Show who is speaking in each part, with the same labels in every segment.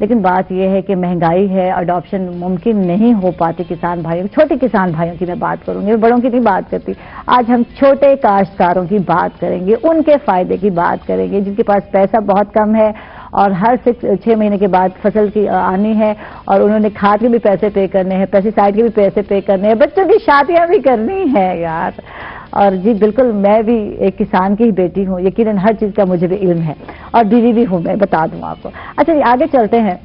Speaker 1: لیکن بات یہ ہے کہ مہنگائی ہے، اڈاپشن ممکن نہیں ہو پاتی کسان بھائیوں، چھوٹے کسان بھائیوں کی میں بات کروں گی، بڑوں کی نہیں بات کرتی۔ آج ہم چھوٹے کاشتکاروں کی بات کریں گے، ان کے فائدے کی بات کریں گے، جن کے پاس پیسہ بہت کم ہے اور ہر 6 مہینے کے بعد فصل کی آنی ہے، اور انہوں نے کھاد کے بھی پیسے پے کرنے ہیں، پیسٹی سائڈ کے بھی پیسے پے کرنے ہیں، بچوں کی شادیاں بھی کرنی ہے یار۔ اور جی بالکل، میں بھی ایک کسان کی ہی بیٹی ہوں، یقیناً ہر چیز کا مجھے بھی علم ہے، اور بیوی بھی ہوں، میں بتا دوں آپ کو۔ اچھا جی، آگے چلتے ہیں،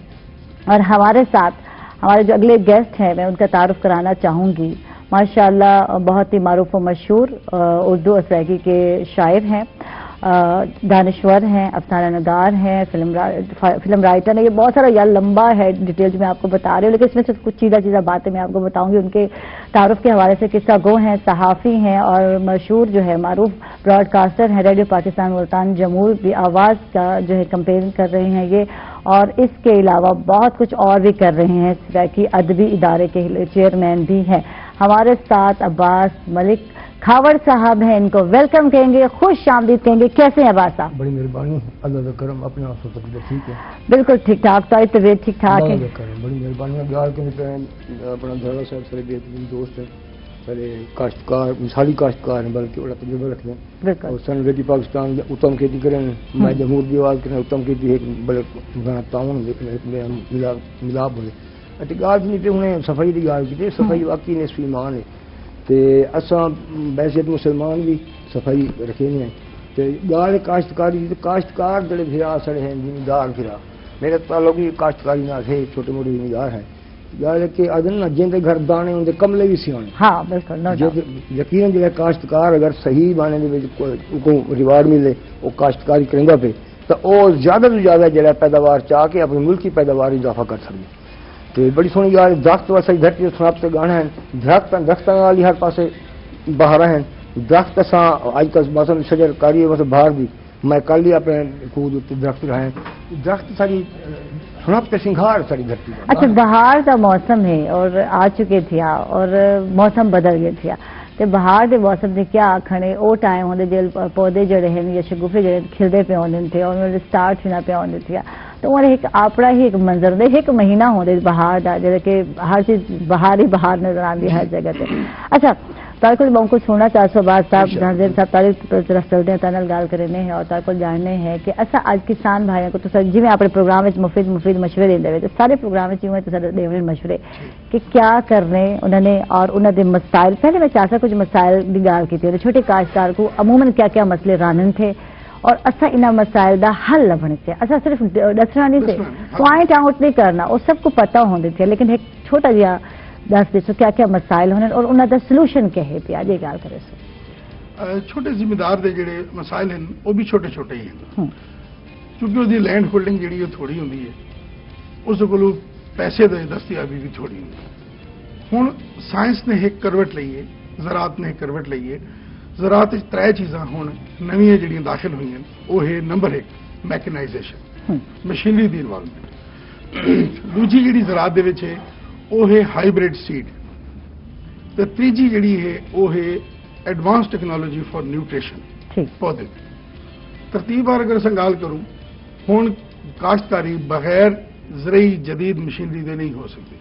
Speaker 1: اور ہمارے ساتھ ہمارے جو اگلے گیسٹ ہیں، میں ان کا تعارف کرانا چاہوں گی۔ ماشاءاللہ بہت ہی معروف و مشہور اردو افریقی کے شاعر ہیں، دانشور ہیں، افسانہ نگار ہیں، فلم رائٹر ہیں۔ یہ بہت سارا یا لمبا ہے، ڈیٹیلز میں آپ کو بتا رہی ہوں، لیکن اس میں سے کچھ چیزہ باتیں میں آپ کو بتاؤں گی۔ ان کے تعارف کے حوالے سے قصہ گو ہیں، صحافی ہیں، اور مشہور جو ہے معروف براڈ کاسٹر ہیں، ریڈیو پاکستان ملتان جمہور بھی آواز کا جو ہے کمپین کر رہے ہیں یہ، اور اس کے علاوہ بہت کچھ اور بھی کر رہے ہیں، افریقی ادبی ادارے کے چیئرمین بھی ہیں۔ ہمارے ساتھ عباس ملک کھاوڑ صاحب ہیں، ان کو ویلکم کہیں گے، خوش آمدید کہیں گے۔ کیسے ہیں عباس صاحب؟
Speaker 2: بڑی مہربانی، اللہ کا کرم، اپنے آپ سے طبیعت ٹھیک ہے؟
Speaker 1: بالکل ٹھیک ٹھاک، تو طبیعت ٹھیک ٹھاک ہے؟
Speaker 2: اللہ کا کرم، بڑی مہربانی۔ بیار کے اپنا دھڑا صاحب سارے بہترین دوست ہیں، سارے کاشتکار، مثالی کاشتکار ہیں، بلکہ بڑا تجربہ رکھتے ہیں۔
Speaker 1: بالکل۔
Speaker 2: اور سن ریڈی پاکستان اتم کھیتی کریں، میں جمہور کی آواز کریں، اتم کھیتی ایک بڑے تعاون ملاپ ہوئے۔ گال نہیں پہ انہیں صفائی کی گال کی، صفائی واقعی نصف ایمان ہے، تو اصا بحثیت مسلمان بھی صفائی رکھے ہیں۔ تو گال کاشتکاری، کاشتکار جڑے پھرا سڑے ہیں، زمیندار پھرا، میرا تعلق بھی کاشتکاری نہ ہے، چھوٹے موٹے زمیندار ہیں۔ گال کہ آدھے نا جن کے گھر دانے ان کے کملے بھی سیانے۔
Speaker 1: ہاں بالکل،
Speaker 2: یقیناً جو ہے کاشتکار اگر صحیح معنی کو ریوارڈ ملے، وہ کاشتکاری کریں گا پہ، تو وہ زیادہ سے زیادہ جڑا پیداوار چاہ کے اپنے ملک کی پیداوار اضافہ کر سکتے۔ تو بڑی سونی گال، درخت ویسے دھرتی سناب سے گانا ہے، درختوں والی ہر پاسے بہار ہیں، درخت اساں اج کل مثلا شجر کاری ہے، باہر بھی میں کل ہی اپنے خود درخت رہے، درخت ساری سناب کے سنگھار ساری دھرتی۔
Speaker 1: اچھا، بہار کا موسم ہے اور آ چکے تھیا، اور موسم بدل گئے تھیا، تو بہار کے موسم نے کیا آخنے، وہ ٹائم ہوتے جل پودے جڑے ہیں یا شگوفے جڑے کھلتے پہ آتے تھے، اور انہوں نے سٹارٹ ہونا پہ آتے تھے، تو انہیں ایک اپنا ہی ایک منظر دے، ایک مہینہ ہوتے بہار کا، جیسے کہ ہر چیز بہار ہی بہار نظر آتی ہے ہر جگہ سے۔ اچھا، تارے کو میں کچھ سننا چاہتا بعد صاحب جہانزیب صاحب تاری طرف چلتے ہیں، تنل گال کرنے ہیں، اور تارے کو جاننے ہیں کہ اچھا اج کسان بھائیوں کو تو جی میں اپنے پروگرام میں مفید مشورے دے، سارے پروگرام میں تو دے مشورے کہ کیا کرنے انہوں نے، اور انہوں نے مسائل، پہلے میں چاہتا کچھ مسائل کی گال کی تھی، چھوٹے کاشتکار کو عموماً کیا کیا مسئلے رانن تھے، اور اچھا انہوں مسائل دا حل لبنے سے، اچھا صرف دسنا نہیں تھے، پوائنٹ آؤٹ نہیں کرنا، وہ سب کو پتہ ہونے تھے، لیکن ایک چھوٹا جہا دس دیسو کیا کیا مسائل ہونے اور انہوں دا سلوشن کیا ہے پیا، یہ گال کرے سو۔
Speaker 3: چھوٹے ذمہ دار دے جڑے مسائل ہیں وہ بھی چھوٹے چھوٹے ہی ہیں، کیونکہ وہ لینڈ ہولڈنگ جڑی تھوڑی ہوندی ہے، اس کو پیسے دے دستیابی بھی تھوڑی ہوندی ہے۔ ہوں سائنس نے ایک کروٹ لئی ہے، زراعت نے ایک کروٹ لئی ہے۔ زراعت ترے چیزاں ہوں نویاں جڑیاں داخل ہوئی ہیں، وہ ہے نمبر 1 میکنائزیشن، مشینری دی انوالومنٹ، دوجی جڑی زراعت دے وچ ہے وہ ہے ہائیبریڈ سیڈ، تو تیجی جڑی ہے وہ ہے ایڈوانس ٹیکنالوجی فار نیوٹریشن پودے۔ ترتیب بار اگر سنگال کروں، ہوں کاشتکاری بغیر زرعی جدید مشینری دے نہیں ہو سکتی۔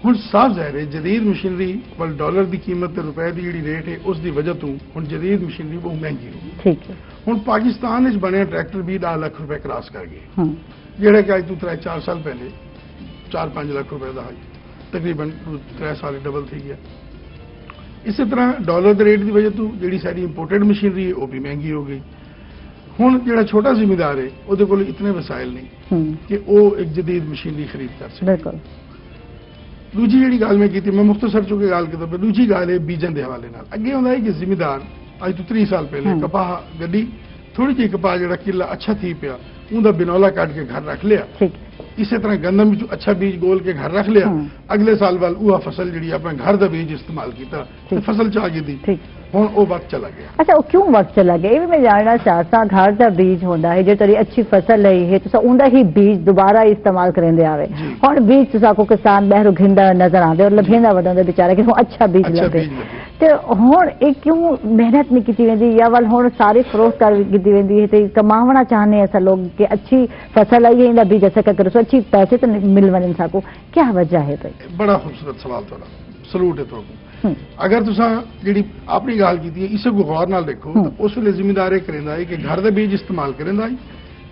Speaker 3: ہوں صاف ظاہر ہے جدید مشینری ول ڈالر دی قیمت تے روپے دی جڑی ریٹ ہے اس دی وجہ تو ہوں جدید مشینری بہت مہنگی ہوگی۔ ہوں پاکستان وچ بنے ٹریکٹر بھی 10 لاکھ روپے کراس کر گئے، جہاں کہ اج تو 3-4 سال پہلے 4-5 لاکھ روپے کا تقریباً 3 سال ڈبل تھی گیا۔ اسی طرح ڈالر کے ریٹ کی وجہ تو جڑی ساری امپورٹڈ مشینری ہے وہ بھی مہنگی ہو گئی۔ ہوں جڑا چھوٹا ذمہ دار ہے وہ اتنے وسائل نہیں کہ وہ ایک جدید مشینری خرید کر سکے۔ دوجی جڑی گل میں کی تھی، میں مختصر چکے گل کے طور پہ، دوجی گل ہے بیجن کے حوالے نال۔ اگے ہوتا ہے کہ ذمہ دار اج تو 30 سال پہلے کپاہ گڈی تھوڑی جی کپاہ جڑا کلا اچھا تھی پیا انہوں بنولا کٹ کے گھر رکھ لیا، اسی طرح گندم اچھا بیج گول کے گھر رکھ لیا، اگلے سال وال وہ فصل جڑی اپنے گھر دا بیج استعمال کیتا، فصل چاہ گئی تھی، ہوں وہ وقت چلا گیا۔
Speaker 1: اچھا وہ کیوں وقت چلا گیا؟ یہ بھی میں جاننا چاہتا، گھر دا بیج ہوتا ہے جو تیری اچھی فصل رہی ہے تو اوندا ہی بیج دوبارہ استعمال کریں دے آوے، ہوں بیج تو کو کسان بہرو گھندا نظر آتے اور لبھیندا وڈا بیچارہ کہ اچھا بیج لگے، تے ہن اے کیوں محنت نہیں کیتی ویندی یا ول ہن ساری فروخت کر کیتی ویندی ہے تے کماونا چاہنے ایسا لوگ کہ اچھی فصل آئی ہے بیج ایسا کرو سو اچھی پیسے تو مل ون انسان کو کیا وجہ ہے بھائی؟
Speaker 3: بڑا خوبصورت سوال تھوڑا سلوٹ ہے تو اگر تساں جڑی اپنی گل کیتی ہے اسے کو غور نال دیکھو تو اس ویلے ذمہ دار کریندا ہے کہ گھر دے بیج استعمال کریندا ہے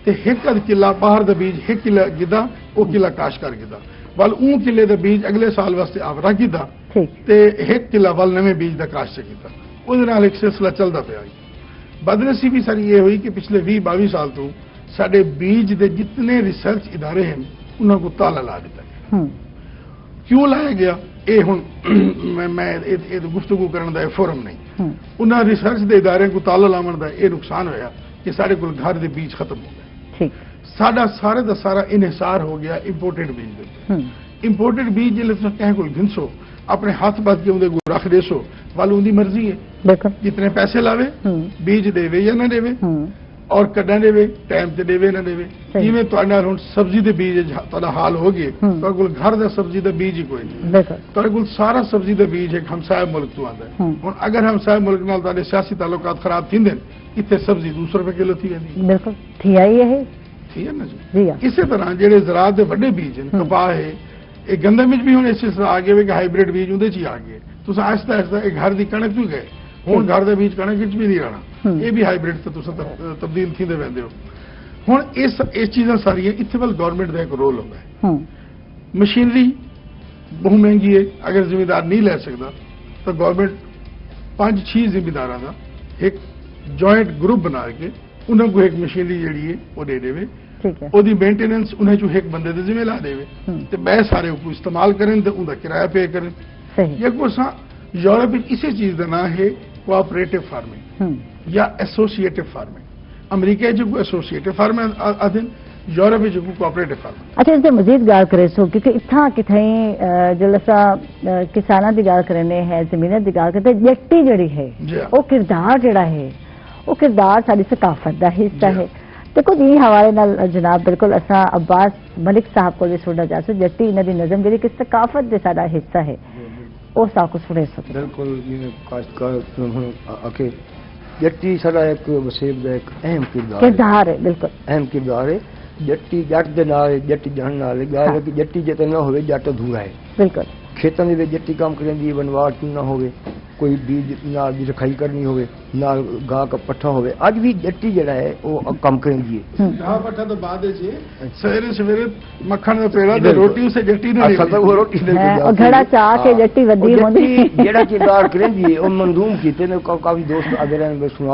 Speaker 3: تے ایک اد کلا باہر دے بیج ایک کلا گدا او کلا کاش کر گدا ول اون کلے دے بیج اگلے سال واسطے آورا کیتا تے ایک کلا ول نویں بیج دا کاش کیتا اس نال ایک سلسلہ چلدا پیا بدنصیبی بھی ساری یہ ہوئی کہ پچھلے 20-22 سال تو سارے بیج دے جتنے ریسرچ ادارے ہیں انہوں کو تالا لا دیتا ہے کیوں لایا گیا اے ہن میں گفتگو کرنے دا فورم نہیں انہاں ریسرچ دے ادارے کو تالا لاون دا اے نقصان ہویا کہ سارے کول گھر دے بیج ختم ہو گئے ساڈا سارے دا سارا انحصار ہو گیا امپورٹڈ بیج دے امپورٹڈ بیج جلے تساں کہیں کول گھنسو اپنے ہاتھ بات کے اندر رکھ دے سو والوں دی مرضی ہے جتنے پیسے لاوے بیج دے یا نہ دے اور کڈا دے ٹائم تے دے نہ دے جویں تہاڈے نال ہن سبزی دے بیج تہاڈا حال ہو گئے تہاڈے کول گھر دا سبزی دا بیج ہی کوئی نہیں تہاڈے کول سارا سبزی دا بیج ایک ہمسایہ ملک تو آندا ہے ہن اگر ہمسایہ ملک نال تہاڈے سیاسی تعلقات خراب تھیندے ایتھے سبزی 200 روپے کلو تھی ویندی بالکل
Speaker 1: تھی آئی ہے
Speaker 3: تھی ہے نا جی اسی طرح جڑے زراعت دے بڑے بیج ہیں کپاہ ہے ایک گندم بھی ہوں اس طرح آ گئے کہ ہائیبریڈ بیج اندر چ آ گئے تو آہستہ آہستہ ایک گھر کی کنک بھی گئے ہوں گھر کے بیج کنک بھی نہیں رہنا یہ بھی ہائیبریڈ سے تبدیل تھی پہ ہوں یہ چیزاں ساری اتنے وال گورنمنٹ کا ایک رول ہوتا ہے مشینری بہت مہنگی ہے اگر ذمہ دار نہیں لے سکتا تو گورنمنٹ 5-6 ذمہ دار کا ایک جوائنٹ گروپ بنا کے انہوں کو ایک مشینری جیڑی ہے وہ دے دے وہی مینٹیننس انہیں جو ایک بندے دے ذمہ لا دے تے بے سارے کو استعمال کریں تے ان کا کرایہ پے کریں یا کوسا یورپ اسی چیز کا نام ہے کوآپریٹو فارمنگ یا ایسوسیٹو فارمنگ امریکہ جو ایسوسیٹو فارمنگ آدھن یورپ جو کوآپریٹو فارمنگ
Speaker 1: اچھا اس دے مزید گال کرے سو کیونکہ اتھا کتھیں جلسا کسانہ دی گال کرنے ہے زمینت دی گال کرتے جٹی جڑی ہے وہ کردار جڑا ہے وہ کردار ساری ثقافت دا حصہ ہے دیکھو جی حوالے نال جناب بالکل اساں عباس ملک صاحب کو بھی سننا چاہ سو جٹی انہاں دی نظم جڑی کہ ثقافت دے سارا حصہ ہے او صاحب کو سنے سو
Speaker 2: بالکل کاشتکار اکے جٹی سارا ایک وسیب دا ایک اہم کردار ہے بالکل اہم کردار ہے جٹی جٹ دے نال جٹی جان نال گال ہے کہ جٹی جتے نہ ہوے جٹ ادھورا ہے بالکل کھیتاں دے جٹی کام کریندی بنواڑ نہ ہوے کوئی بیج نال دی رکھائی کرنی ہوے نال گاہ کا پٹھا ہوے اج بھی جٹی جڑا ہے وہ کم کریندی ہے
Speaker 3: گاہ پٹھا تو بعد جی سویرے سویرے مکھن دا پیڑا تے روٹی اسے جٹی نے
Speaker 2: اصل تو وہ روٹی دے
Speaker 1: او گھڑا چا کے جٹی ودی ہوندی
Speaker 2: جڑا کردار کریندی ہے او منظوم کیتے نے کافی دوست اگر نے سنا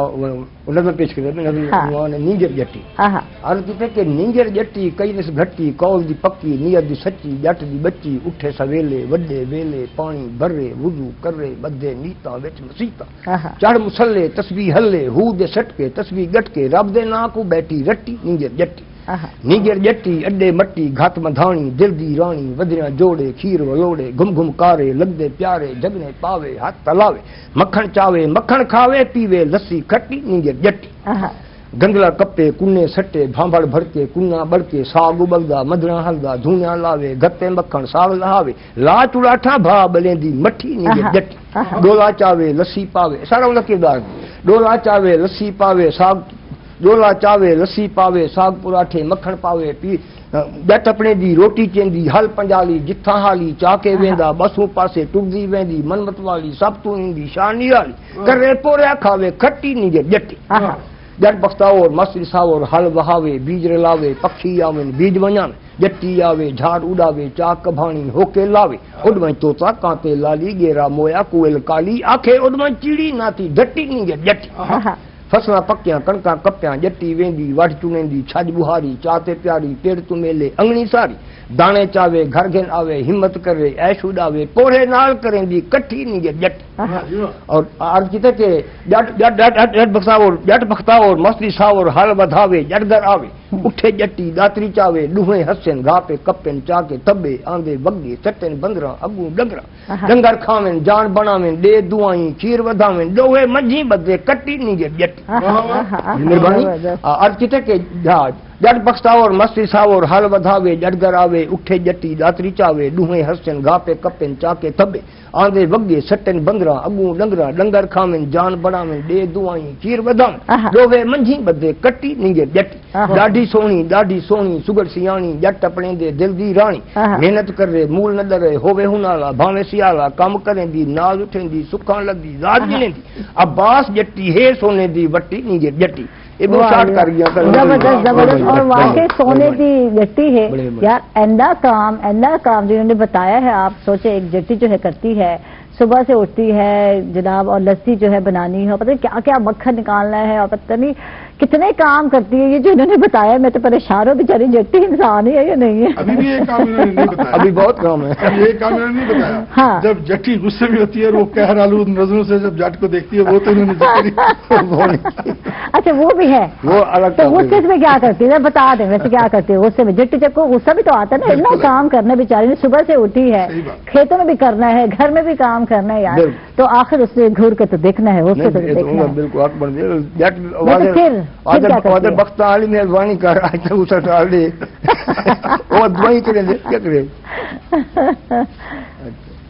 Speaker 2: انہاں نے پیش کیتے نے عنوان نینجر جٹی عرض کیتے کہ نینجر جٹی کئی نس گھٹی کول دی پکی نیت دی سچی جٹ دی بچی اٹھے سویلے وڈے ویلے پانی بھرے وضو کرے بدے نیتا وچ مسیتا چڑھ مسلے تسبیح ہلے ہو دے سٹ کے تسبیح گٹ کے رب دے نا کو بیٹھی رٹی نینجر جٹی نینجر جٹی اڈے مٹی گھات مدھانی دل دی رانی ودریاں جوڑے کھیر ولوڑے گم گم کارے لگدے پیارے جگنے پاوے ہاتھ تلاوے مکھن چاوے مکھن کھاوے پیوے لسی کھٹی نینجر جٹی گندلا کپے کنے سٹے بھانبڑ بھر کے کنا بڑھ کے ساگ ابلدا مدرا ہلدا دھونیا لاوے گتے مکھن ساگ لہاوے لا چڑاٹھا بھا بلیندی مٹھی نینجر جٹی ڈولا چاوے لسی پاوے سارا ان کردار ڈولا چاوے لسی پاوے ساگ ڈولا چاوے لسی پاوے ساگ پراٹھے مکھن پاوے پی جٹ اپنے دی روٹی چیندی ہل پنجالی جتھاں حالی چاکے ویندا بسوں پاسے ٹردی ویندی منمت والی سب تو ایندی شانی والی کرے پوریا کھاوے کھٹی نینجر جٹی جٹ بختاور مصری ساور ہل بہاوے بیج رلاوے پکھی آویں بیج ونجاویں جٹی آوے جھاڑ اڑاوے چاک بھاڑی ہوکے لاوے اڈویں توتا کانتے لالی گیرا مویا کوئل کالی آکھے اڈویں چیڑی ناتی ڈٹی نینجر جٹی فصلاں پکیاں کنکاں کپیاں جٹی ویندی وڈ چونیندی چھج بہاری چاتے پیاری پیڑ تو میلے انگنی ساری دانے چاوے گھر گھن آوے ہمت کرے ایش اڑاوے پورے نال کریں دی کٹھی نینجر جٹی اور عرض کیتے کہ جٹ بختاور مصری ساور ہل بدھاوے جٹ در آوے اٹھے جٹی داتری چاوے ڈوہیں ہسن گھاپے کپن چاکے تبے آندے بگے چٹن بندراں اگوں ڈنگراں ڈنگر کھاویں جان بناویں دے دعائیں کھیر ودھاویں ڈوہے منجھی بدے کٹی نینجر جٹی مہربانی عرض کیتے کہ جٹ پکھتاو اور مستی ساور حل ودھاوے جٹ گراوے اٹھے جٹی داتری چاوے ڈوہیں ہسن گاپے کپن چاکے تھبے آندے وگے سٹن بندرا اگوں ڈنگرا ڈنگر کھاویں جان بڑھاویں ڈے دعائیں چیر ودھاویں ڈووے منجھی بدے کٹی ننگے جٹی ڈاڈی سونی سگر سیانی جٹ اپنے دے دل دی رانی محنت کرے مول نہ ڈرے ہووے ہنالا بھاویں سیالا کام کریں دی ناز اٹھیں دی سکھاں لگدی ذات جلیں دی عباس جٹی ہے سونے دی وٹی ننگے جٹی
Speaker 1: زبردست اور واقعی سونے کی جٹی ہے یار. ایندہ کام جنہوں نے بتایا ہے. آپ سوچے ایک جٹی جو ہے کرتی ہے صبح سے اٹھتی ہے جناب اور لسی جو ہے بنانی ہے, پتہ نہیں کیا کیا مکھن نکالنا ہے اور پتہ نہیں کتنے کام کرتی ہے. یہ جو انہوں نے بتایا میں تو پریشان ہوں بیچاری جٹی انسان ہی ہے یا نہیں ہے.
Speaker 3: ابھی بھی یہ کام انہوں نے نہیں بتایا.
Speaker 2: ابھی بہت کام ہے.
Speaker 3: یہ کام انہوں نے نہیں بتایا.
Speaker 1: ہاں
Speaker 3: جب جٹی غصے میں ہوتی ہے اور وہ قہر آلود نظروں سے جب جٹ کو دیکھتی ہے وہ تو انہوں نے
Speaker 1: اچھا وہ بھی ہے.
Speaker 2: وہ الگ
Speaker 1: تو غصے میں کیا کرتی ہے بتا دیں ویسے کیا کرتی ہے غصے میں. جٹی جب کو غصہ بھی تو آتا ہے نا, اتنا کام کرنا بیچاری نے, صبح سے اٹھی ہے, کھیتوں میں بھی کرنا ہے, گھر میں بھی کام کرنا ہے یار, تو آخر اس سے گھور کے تو دیکھنا ہے, اس کو تو دیکھنا ہے.
Speaker 2: بالکل حق بن گیا. بخت علی مہربانی کر آج تک اسے ڈال دے وہ دعائیں کریں دے کیا کریں.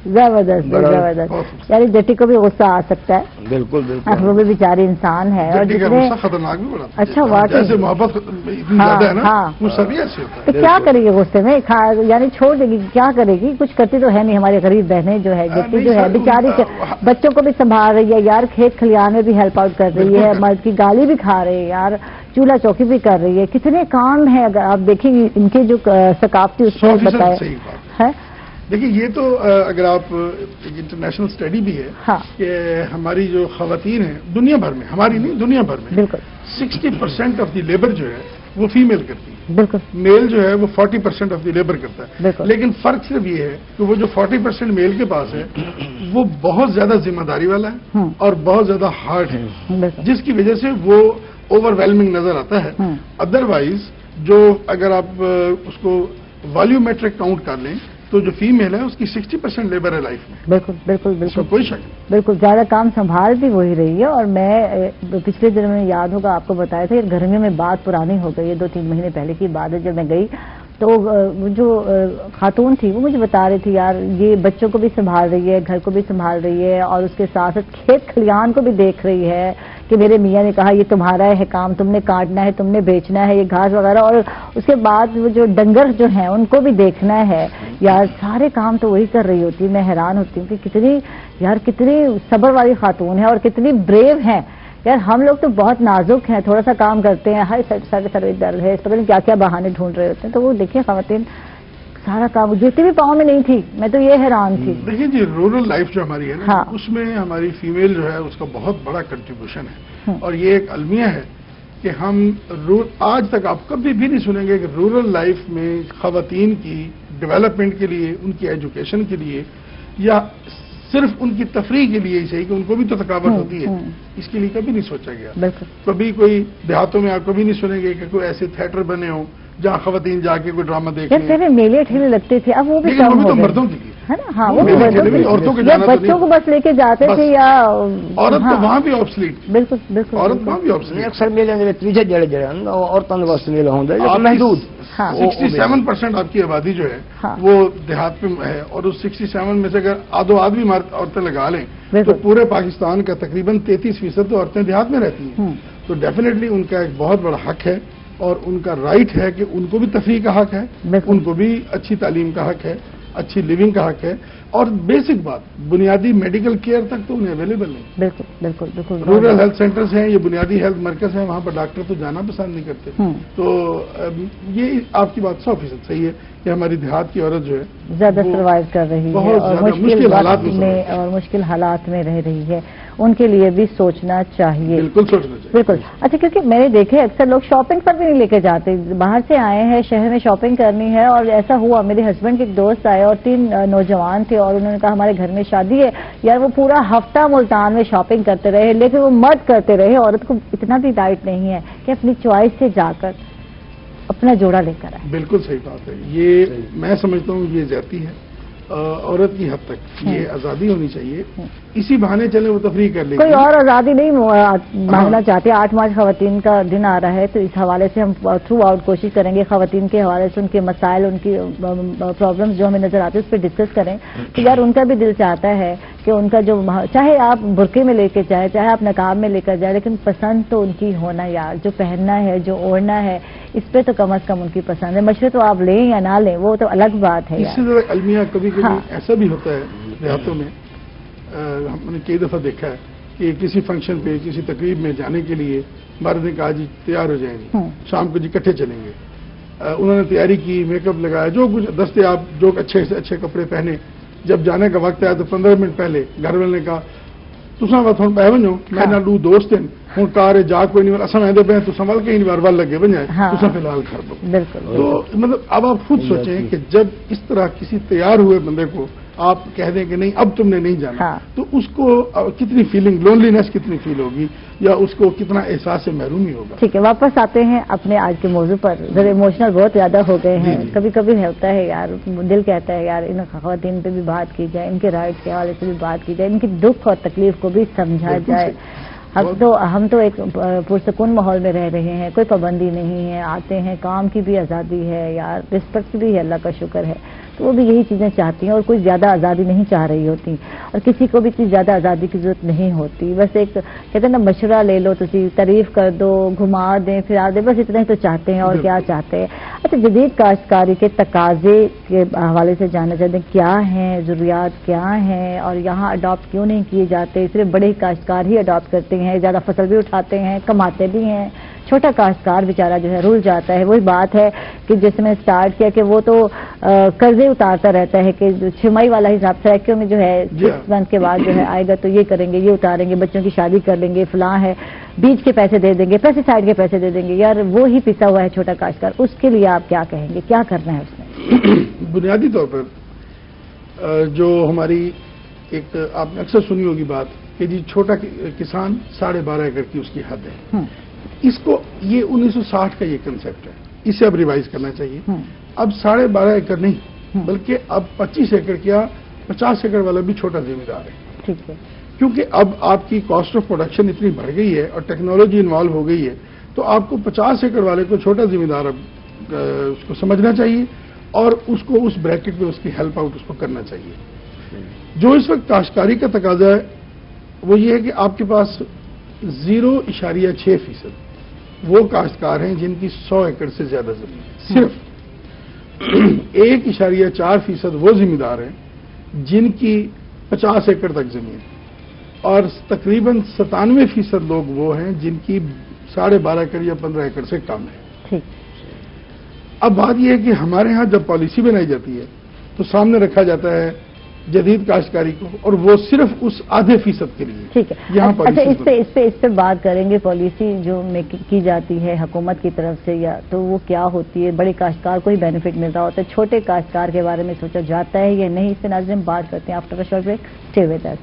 Speaker 1: زبردست یعنی جٹی کو بھی غصہ آ سکتا ہے.
Speaker 2: بالکل بالکل
Speaker 1: وہ بھی بیچاری انسان ہے اور جتنے
Speaker 3: خطرناک بھی بڑا.
Speaker 1: اچھا واقعی
Speaker 3: جیسے محبت اتنی زیادہ ہے نا وہ سبھی ایسے ہوتا ہے.
Speaker 1: تو کیا کرے گی غصے میں, یعنی چھوڑ دے گی کیا کرے گی, کچھ کرتی تو ہے نہیں. ہماری غریب بہنیں جو ہے جتنی جو ہے بیچاری بچوں کو بھی سنبھال رہی ہے یار, کھیت کھلیان میں بھی ہیلپ آؤٹ کر رہی ہے, مرد کی گالی بھی کھا رہی ہے یار, چولہا چوکی بھی کر رہی ہے, کتنے کام ہیں. اگر آپ دیکھیں گے ان کے جو ثقافتی اصول بتائے ہے.
Speaker 3: دیکھیے یہ تو اگر آپ انٹرنیشنل اسٹڈی بھی ہے کہ ہماری جو خواتین ہیں دنیا بھر میں, ہماری نہیں دنیا بھر میں, بالکل 60% آف دی لیبر جو ہے وہ فیمیل کرتی ہے. بالکل میل جو ہے وہ 40% آف دی لیبر کرتا ہے. لیکن فرق صرف یہ ہے کہ وہ جو 40% میل کے پاس ہے وہ بہت زیادہ ذمہ داری والا ہے اور بہت زیادہ ہارڈ ہے, جس کی وجہ سے وہ اوور ویلمنگ نظر آتا ہے. ادروائز جو اگر آپ اس کو والیومیٹرک کاؤنٹ کر لیں تو جو فیمیل ہے اس کی 60% لیبر ہے لائف میں. بالکل بالکل بالکل کوئی شک نہیں. بالکل زیادہ کام سنبھال بھی وہی رہی ہے. اور میں پچھلے دنوں میں یاد ہوگا آپ کو بتایا تھا کہ گرمیوں میں بات پرانی ہو گئی ہے, 2-3 مہینے پہلے کی بات ہے. جب میں گئی تو جو خاتون تھی وہ مجھے بتا رہی تھی یار یہ بچوں کو بھی سنبھال رہی ہے, گھر کو بھی سنبھال رہی ہے اور اس کے ساتھ ساتھ کھیت کھلیان کو بھی دیکھ رہی ہے کہ میرے میاں نے کہا یہ تمہارا ہے کام, تم نے کاٹنا ہے, تم نے بیچنا ہے یہ گھاس وغیرہ, اور اس کے بعد وہ جو ڈنگر جو ہیں ان کو بھی دیکھنا ہے یار. سارے کام تو وہی کر رہی ہوتی. میں حیران ہوتی ہوں کہ کتنی صبر والی خاتون ہے اور کتنی بریو ہیں یار. ہم لوگ تو بہت نازک ہیں, تھوڑا سا کام کرتے ہیں, ہر سر درد ہے, پتہ نہیں کیا کیا بہانے ڈھونڈ رہے ہوتے ہیں. تو وہ دیکھیں خواتین سارا کام, جوتی بھی پاؤں میں نہیں تھی. میں تو یہ حیران تھی. دیکھیں جی رورل لائف جو ہماری ہے نا اس میں ہماری فیمیل جو ہے اس کا بہت بڑا کنٹریبیوشن ہے. اور یہ ایک المیہ ہے کہ ہم آج تک آپ کبھی بھی نہیں سنیں گے کہ رورل لائف میں خواتین کی ڈیولپمنٹ کے لیے, ان کی ایجوکیشن کے لیے یا صرف ان کی تفریح کے لیے ہی صحیح کہ ان کو بھی تو تھکاوٹ ہوتی ہے, اس کے لیے کبھی نہیں سوچا گیا. کبھی کوئی دیہاتوں میں آپ کبھی نہیں سنیں گے کہ کوئی ایسے تھیٹر بنے ہوں جہاں خواتین جا کے کوئی ڈرامہ دیکھیں.
Speaker 1: میلے ٹھیلے لگتے تھے, اب وہ بھی
Speaker 3: تو مردوں کے لیے
Speaker 1: ہے نا. ہاں وہ عورتوں کے بچوں کو بس لے کے جاتے تھے یا
Speaker 3: عورت تو وہاں بھی آبسلیٹ. بالکل بالکل عورت وہاں بھی آبسلیٹ.
Speaker 2: اکثر میلے تیجے جڑے جڑے عورتوں کے واسطے میلہ ہوتا ہے محدود.
Speaker 3: 67% آپ کی آبادی جو ہے وہ دیہات میں ہے, اور اس 67 میں سے اگر آدھو آدمی عورتیں لگا لیں تو پورے پاکستان کا تقریباً 33% تو عورتیں دیہات میں رہتی ہیں. تو ڈیفینیٹلی ان کا ایک بہت بڑا حق ہے اور ان کا رائٹ ہے کہ ان کو بھی تفریح کا حق ہے, ان کو بھی اچھی تعلیم کا حق ہے, اچھی لیونگ کا حق ہے, اور بیسک بات بنیادی میڈیکل کیئر تک تو انہیں اویلیبل نہیں. بالکل بالکل بالکل. رورل ہیلتھ سینٹرز ہیں, یہ بنیادی ہیلتھ مرکز ہیں, وہاں پر ڈاکٹر تو جانا پسند نہیں کرتے. تو یہ آپ کی بات 100% صحیح ہے کہ ہماری دیہات کی عورت جو ہے زیادہ سروائیو کر رہی ہے اور مشکل حالات میں اور مشکل حالات میں رہ رہی ہے. ان کے لیے بھی سوچنا چاہیے. بالکل سوچنا چاہیے. بالکل. اچھا کیونکہ میں نے دیکھے اکثر لوگ شاپنگ پر بھی نہیں لے کے جاتے, باہر سے آئے ہیں شہر میں شاپنگ کرنی ہے, اور ایسا ہوا میرے ہسبینڈ کے ایک دوست آئے اور 3 نوجوان تھے اور انہوں نے کہا ہمارے گھر میں شادی ہے یار. وہ پورا ہفتہ ملتان میں شاپنگ کرتے رہے, لیکن وہ مرد کرتے رہے. عورت کو اتنا بھی رائٹ نہیں ہے کہ اپنی چوائس سے جا کر اپنا جوڑا لے کر آئے. بالکل صحیح بات ہے. یہ میں سمجھتا ہوں یہ زیادتی ہے. عورت کی حد تک یہ آزادی ہونی چاہیے. اسی بہانے چلیں وہ تفریح کر لیں.
Speaker 1: کوئی اور آزادی نہیں مانگنا چاہتے. 8 مارچ خواتین کا دن آ رہا ہے تو اس حوالے سے ہم تھرو آؤٹ کوشش کریں گے خواتین کے حوالے سے ان کے مسائل, ان کی پرابلمز جو ہمیں نظر آتے ہیں اس پہ ڈسکس کریں کہ یار ان کا بھی دل چاہتا ہے کہ ان کا جو چاہے آپ برقعے میں لے کے جائیں, چاہے آپ نقاب میں لے کر جائیں, لیکن پسند تو ان کی ہونا یار, جو پہننا ہے جو اوڑھنا ہے اس پہ تو کم از کم ان کی پسند ہے. مشورے تو آپ لیں یا نہ لیں وہ تو الگ بات ہے.
Speaker 3: اس سے ذرا المیہ کبھی کبھی ایسا بھی ہوتا ہے دیہاتوں میں, ہم نے کئی دفعہ دیکھا ہے کہ کسی فنکشن پہ کسی تقریب میں جانے کے لیے مرد نے کہا جی تیار ہو جائیں گے, شام کو جی اکٹھے چلیں گے. انہوں نے تیاری کی, میک اپ لگایا, جو کچھ دستیاب, جو اچھے سے اچھے کپڑے پہنے. جب جانے کا وقت آیا تو 15 منٹ پہلے گھر والے نے کہا تساں بات ہوں پہ ونجو, میں نہ لو دوست ہیں ہوں کار جا کوئی نہیں, اصل آدھے پہ تو سنبھل کے ہی بار بار لگے بن جائے, تساں فی الحال گھر دو. تو مطلب اب آپ خود سوچیں کہ جب اس طرح کسی تیار ہوئے بندے کو آپ کہہ دیں کہ نہیں اب تم نے نہیں جانا, تو اس کو کتنی فیلنگ, لونلینس کتنی فیل ہوگی, یا اس کو کتنا احساس محرومی ہوگا.
Speaker 1: ٹھیک ہے, واپس آتے ہیں اپنے آج کے موضوع پر. ذرا ایموشنل بہت زیادہ ہو گئے ہیں. کبھی کبھی ہوتا ہے یار, دل کہتا ہے یار ان خواتین پہ بھی بات کی جائے, ان کے رائٹس کے حوالے سے بھی بات کی جائے, ان کی دکھ اور تکلیف کو بھی سمجھا جائے. ہم تو ایک پرسکون ماحول میں رہ رہے ہیں, کوئی پابندی نہیں ہے, آتے ہیں, کام کی بھی آزادی ہے یار, رسپیکٹ بھی ہے, اللہ کا شکر ہے. تو وہ بھی یہی چیزیں چاہتی ہیں اور کوئی زیادہ آزادی نہیں چاہ رہی ہوتی, اور کسی کو بھی اتنی زیادہ آزادی کی ضرورت نہیں ہوتی. بس ایک کہتے ہیں نا مشورہ لے لو, تسی تعریف کر دو, گھما دیں, پھرا دیں, بس اتنا ہی تو چاہتے ہیں, اور کیا چاہتے ہیں. اچھا, جدید کاشتکاری کے تقاضے کے حوالے سے جاننا چاہتے ہیں کیا ہیں, ضروریات کیا ہیں, اور یہاں اڈاپٹ کیوں نہیں کیے جاتے. صرف بڑے کاشتکار ہی اڈاپٹ کرتے ہیں, زیادہ فصل بھی اٹھاتے ہیں, کماتے بھی ہیں. چھوٹا کاشتکار بیچارہ جو ہے رول جاتا ہے. وہی بات ہے کہ جس میں سٹارٹ کیا کہ وہ تو قرضے اتارتا رہتا ہے کہ چھمائی والا حساب سرائکیوں میں جو ہے 6 منتھ کے بعد جو ہے آئے گا تو یہ کریں گے, یہ اتاریں گے, بچوں کی شادی کر لیں گے, فلاں ہے, بیج کے پیسے دے دیں گے, پیسٹی سائڈ کے پیسے دے دیں گے. یار وہ ہی پسا ہوا ہے چھوٹا کاشتکار, اس کے لیے آپ کیا کہیں گے, کیا کرنا ہے اس میں؟
Speaker 3: بنیادی طور پر جو ہماری ایک آپ نے اکثر سنی ہوگی بات کہ جی چھوٹا کسان 12.5 ایکڑ کی اس کی حد ہے. اس کو یہ 1960 کا یہ کنسیپٹ ہے, اسے اب ریوائز کرنا چاہیے. اب 12.5 ایکڑ نہیں بلکہ اب 25 ایکڑ کیا 50 ایکڑ والا بھی چھوٹا ذمہ دار ہے.
Speaker 1: ٹھیک ہے,
Speaker 3: کیونکہ اب آپ کی کاسٹ آف پروڈکشن اتنی بڑھ گئی ہے اور ٹیکنالوجی انوالو ہو گئی ہے, تو آپ کو 50 ایکڑ والے کو چھوٹا ذمہ دار اب اس کو سمجھنا چاہیے اور اس کو اس بریکٹ میں اس کی ہیلپ آؤٹ اس کو کرنا چاہیے. جو اس وقت کاشتکاری کا تقاضا ہے وہ یہ ہے کہ آپ کے پاس 0.6% وہ کاشتکار ہیں جن کی 100 ایکڑ سے زیادہ زمین ہے. صرف 1.4% وہ ذمہ دار ہیں جن کی 50 ایکڑ تک زمین ہے, اور تقریباً 97% لوگ وہ ہیں جن کی 12.5 ایکڑ یا 15 ایکڑ سے کم ہے. اب بات یہ ہے کہ ہمارے ہاں جب پالیسی بنائی جاتی ہے تو سامنے رکھا جاتا ہے جدید کاشتکاری کو, اور وہ صرف اس آدھے فیصد کے لیے.
Speaker 1: ٹھیک ہے, اچھا اس پہ بات کریں گے. پالیسی جو کی جاتی ہے حکومت کی طرف سے یا تو وہ کیا ہوتی ہے؟ بڑے کاشتکار کو ہی بینیفٹ ملتا ہوتا ہے, چھوٹے کاشتکار کے بارے میں سوچا جاتا ہے یا نہیں؟ اس پہ ناظرین بات کرتے ہیں after a short break. Stay with us.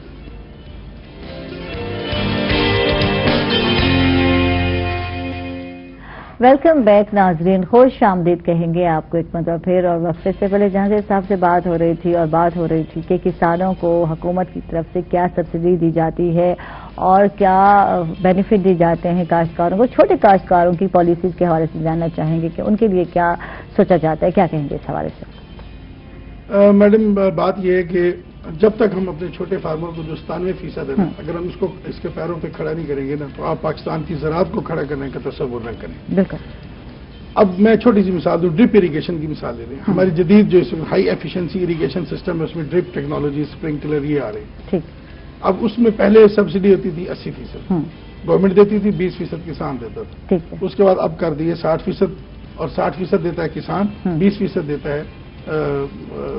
Speaker 1: Welcome back ناظرین, خوش آمدید کہیں گے آپ کو ایک مرتبہ پھر. اور وقفے سے پہلے جہاں صاحب سے بات ہو رہی تھی کہ کسانوں کو حکومت کی طرف سے کیا سبسڈی دی جاتی ہے اور کیا بینیفٹ دی جاتے ہیں کاشتکاروں کو. چھوٹے کاشتکاروں کی پالیسیز کے حوالے سے جاننا چاہیں گے کہ ان کے لیے کیا سوچا جاتا ہے, کیا کہیں گے اس حوالے سے؟
Speaker 3: میڈم بات یہ ہے کہ جب تک ہم اپنے چھوٹے فارمر کو جو 97% ہے نا, اگر ہم اس کو اس کے پیروں پہ کھڑا نہیں کریں گے نا تو آپ پاکستان کی زراعت کو کھڑا کرنے کا تصور نہ کریں.
Speaker 1: بالکل.
Speaker 3: اب میں چھوٹی سی مثال دوں, ڈرپ اریگیشن کی مثال لے لیں. ہماری جدید جو ہائی ایفیشنسی اریگیشن سسٹم ہے اس میں ڈرپ ٹیکنالوجی, اسپرنکلر یہ آ رہے ہیں.
Speaker 1: ٹھیک.
Speaker 3: اب اس میں پہلے سبسڈی ہوتی تھی 80%, گورنمنٹ دیتی تھی, 20% کسان دیتا تھا.
Speaker 1: ٹھیک ہے.
Speaker 3: اس کے بعد اب کر دیے 60%, اور 60% دیتا ہے کسان, 20% دیتا ہے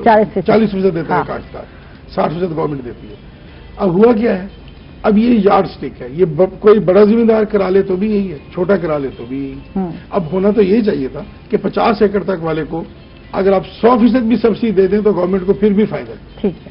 Speaker 3: 40% دیتا ہے کاشتکار, 60% گورنمنٹ دیتی ہے. اب ہوا کیا ہے, اب یہ یارڈ سٹک ہے. یہ کوئی بڑا ذمہ دار کرا لے تو بھی یہی ہے, چھوٹا کرا لے تو بھی یہی. اب ہونا تو یہی چاہیے تھا کہ 50 ایکڑ تک والے کو اگر آپ 100% بھی سبسڈی دے دیں تو گورنمنٹ کو پھر بھی فائدہ ہے.
Speaker 1: ٹھیک ہے.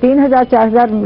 Speaker 1: 3000 4000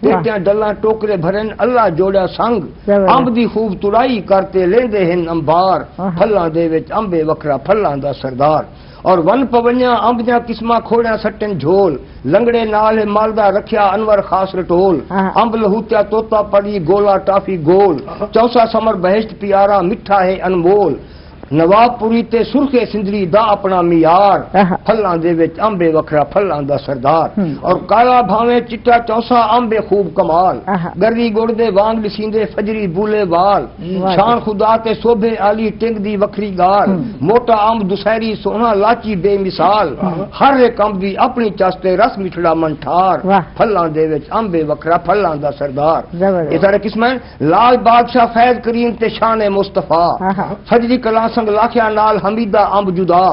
Speaker 2: پیٹیاں ڈلاں ٹوکرے بھرن اللہ جوڑا سنگ امب دی خوب تڑائی کرتے لیندے ہن انبار پھلاں دے وچ امبے وکھرا پھلاں دا سردار اور ون پونیاں امب دیاں قسماں کھوڑیاں سٹن جھول لنگڑے نال مالدا رکھیا انور خاص رٹول امب لہوتیا توتا پڑی گولا ٹافی گول چوسا سمر بہشت پیارا میٹھا ہے انمول نواب پوری تے سرخے سندری دا اپنا میار پھلاں دے وچ امبے وکھرا پھلاں دا سردار اور کالا بھاویں چٹا چوسا امبے خوب کمال گری گڑ دے وانگ لسیندے فجری بولے وال شان خدا تے صوبے علی ٹنگ دی وکھری گال موٹا امب دسہری سونا لاچی بے مثال ہر ایک امب دی اپنی چاستے رس مٹھڑا منٹھار پھلاں دے وچ امبے وکھرا پھلاں دا سردار یہ سارے قسمیں لال بادشاہ فیض کریم تے شان مصطفیٰ فجری کلاں سنگ لاکھیا نال حمیدہ امب جدا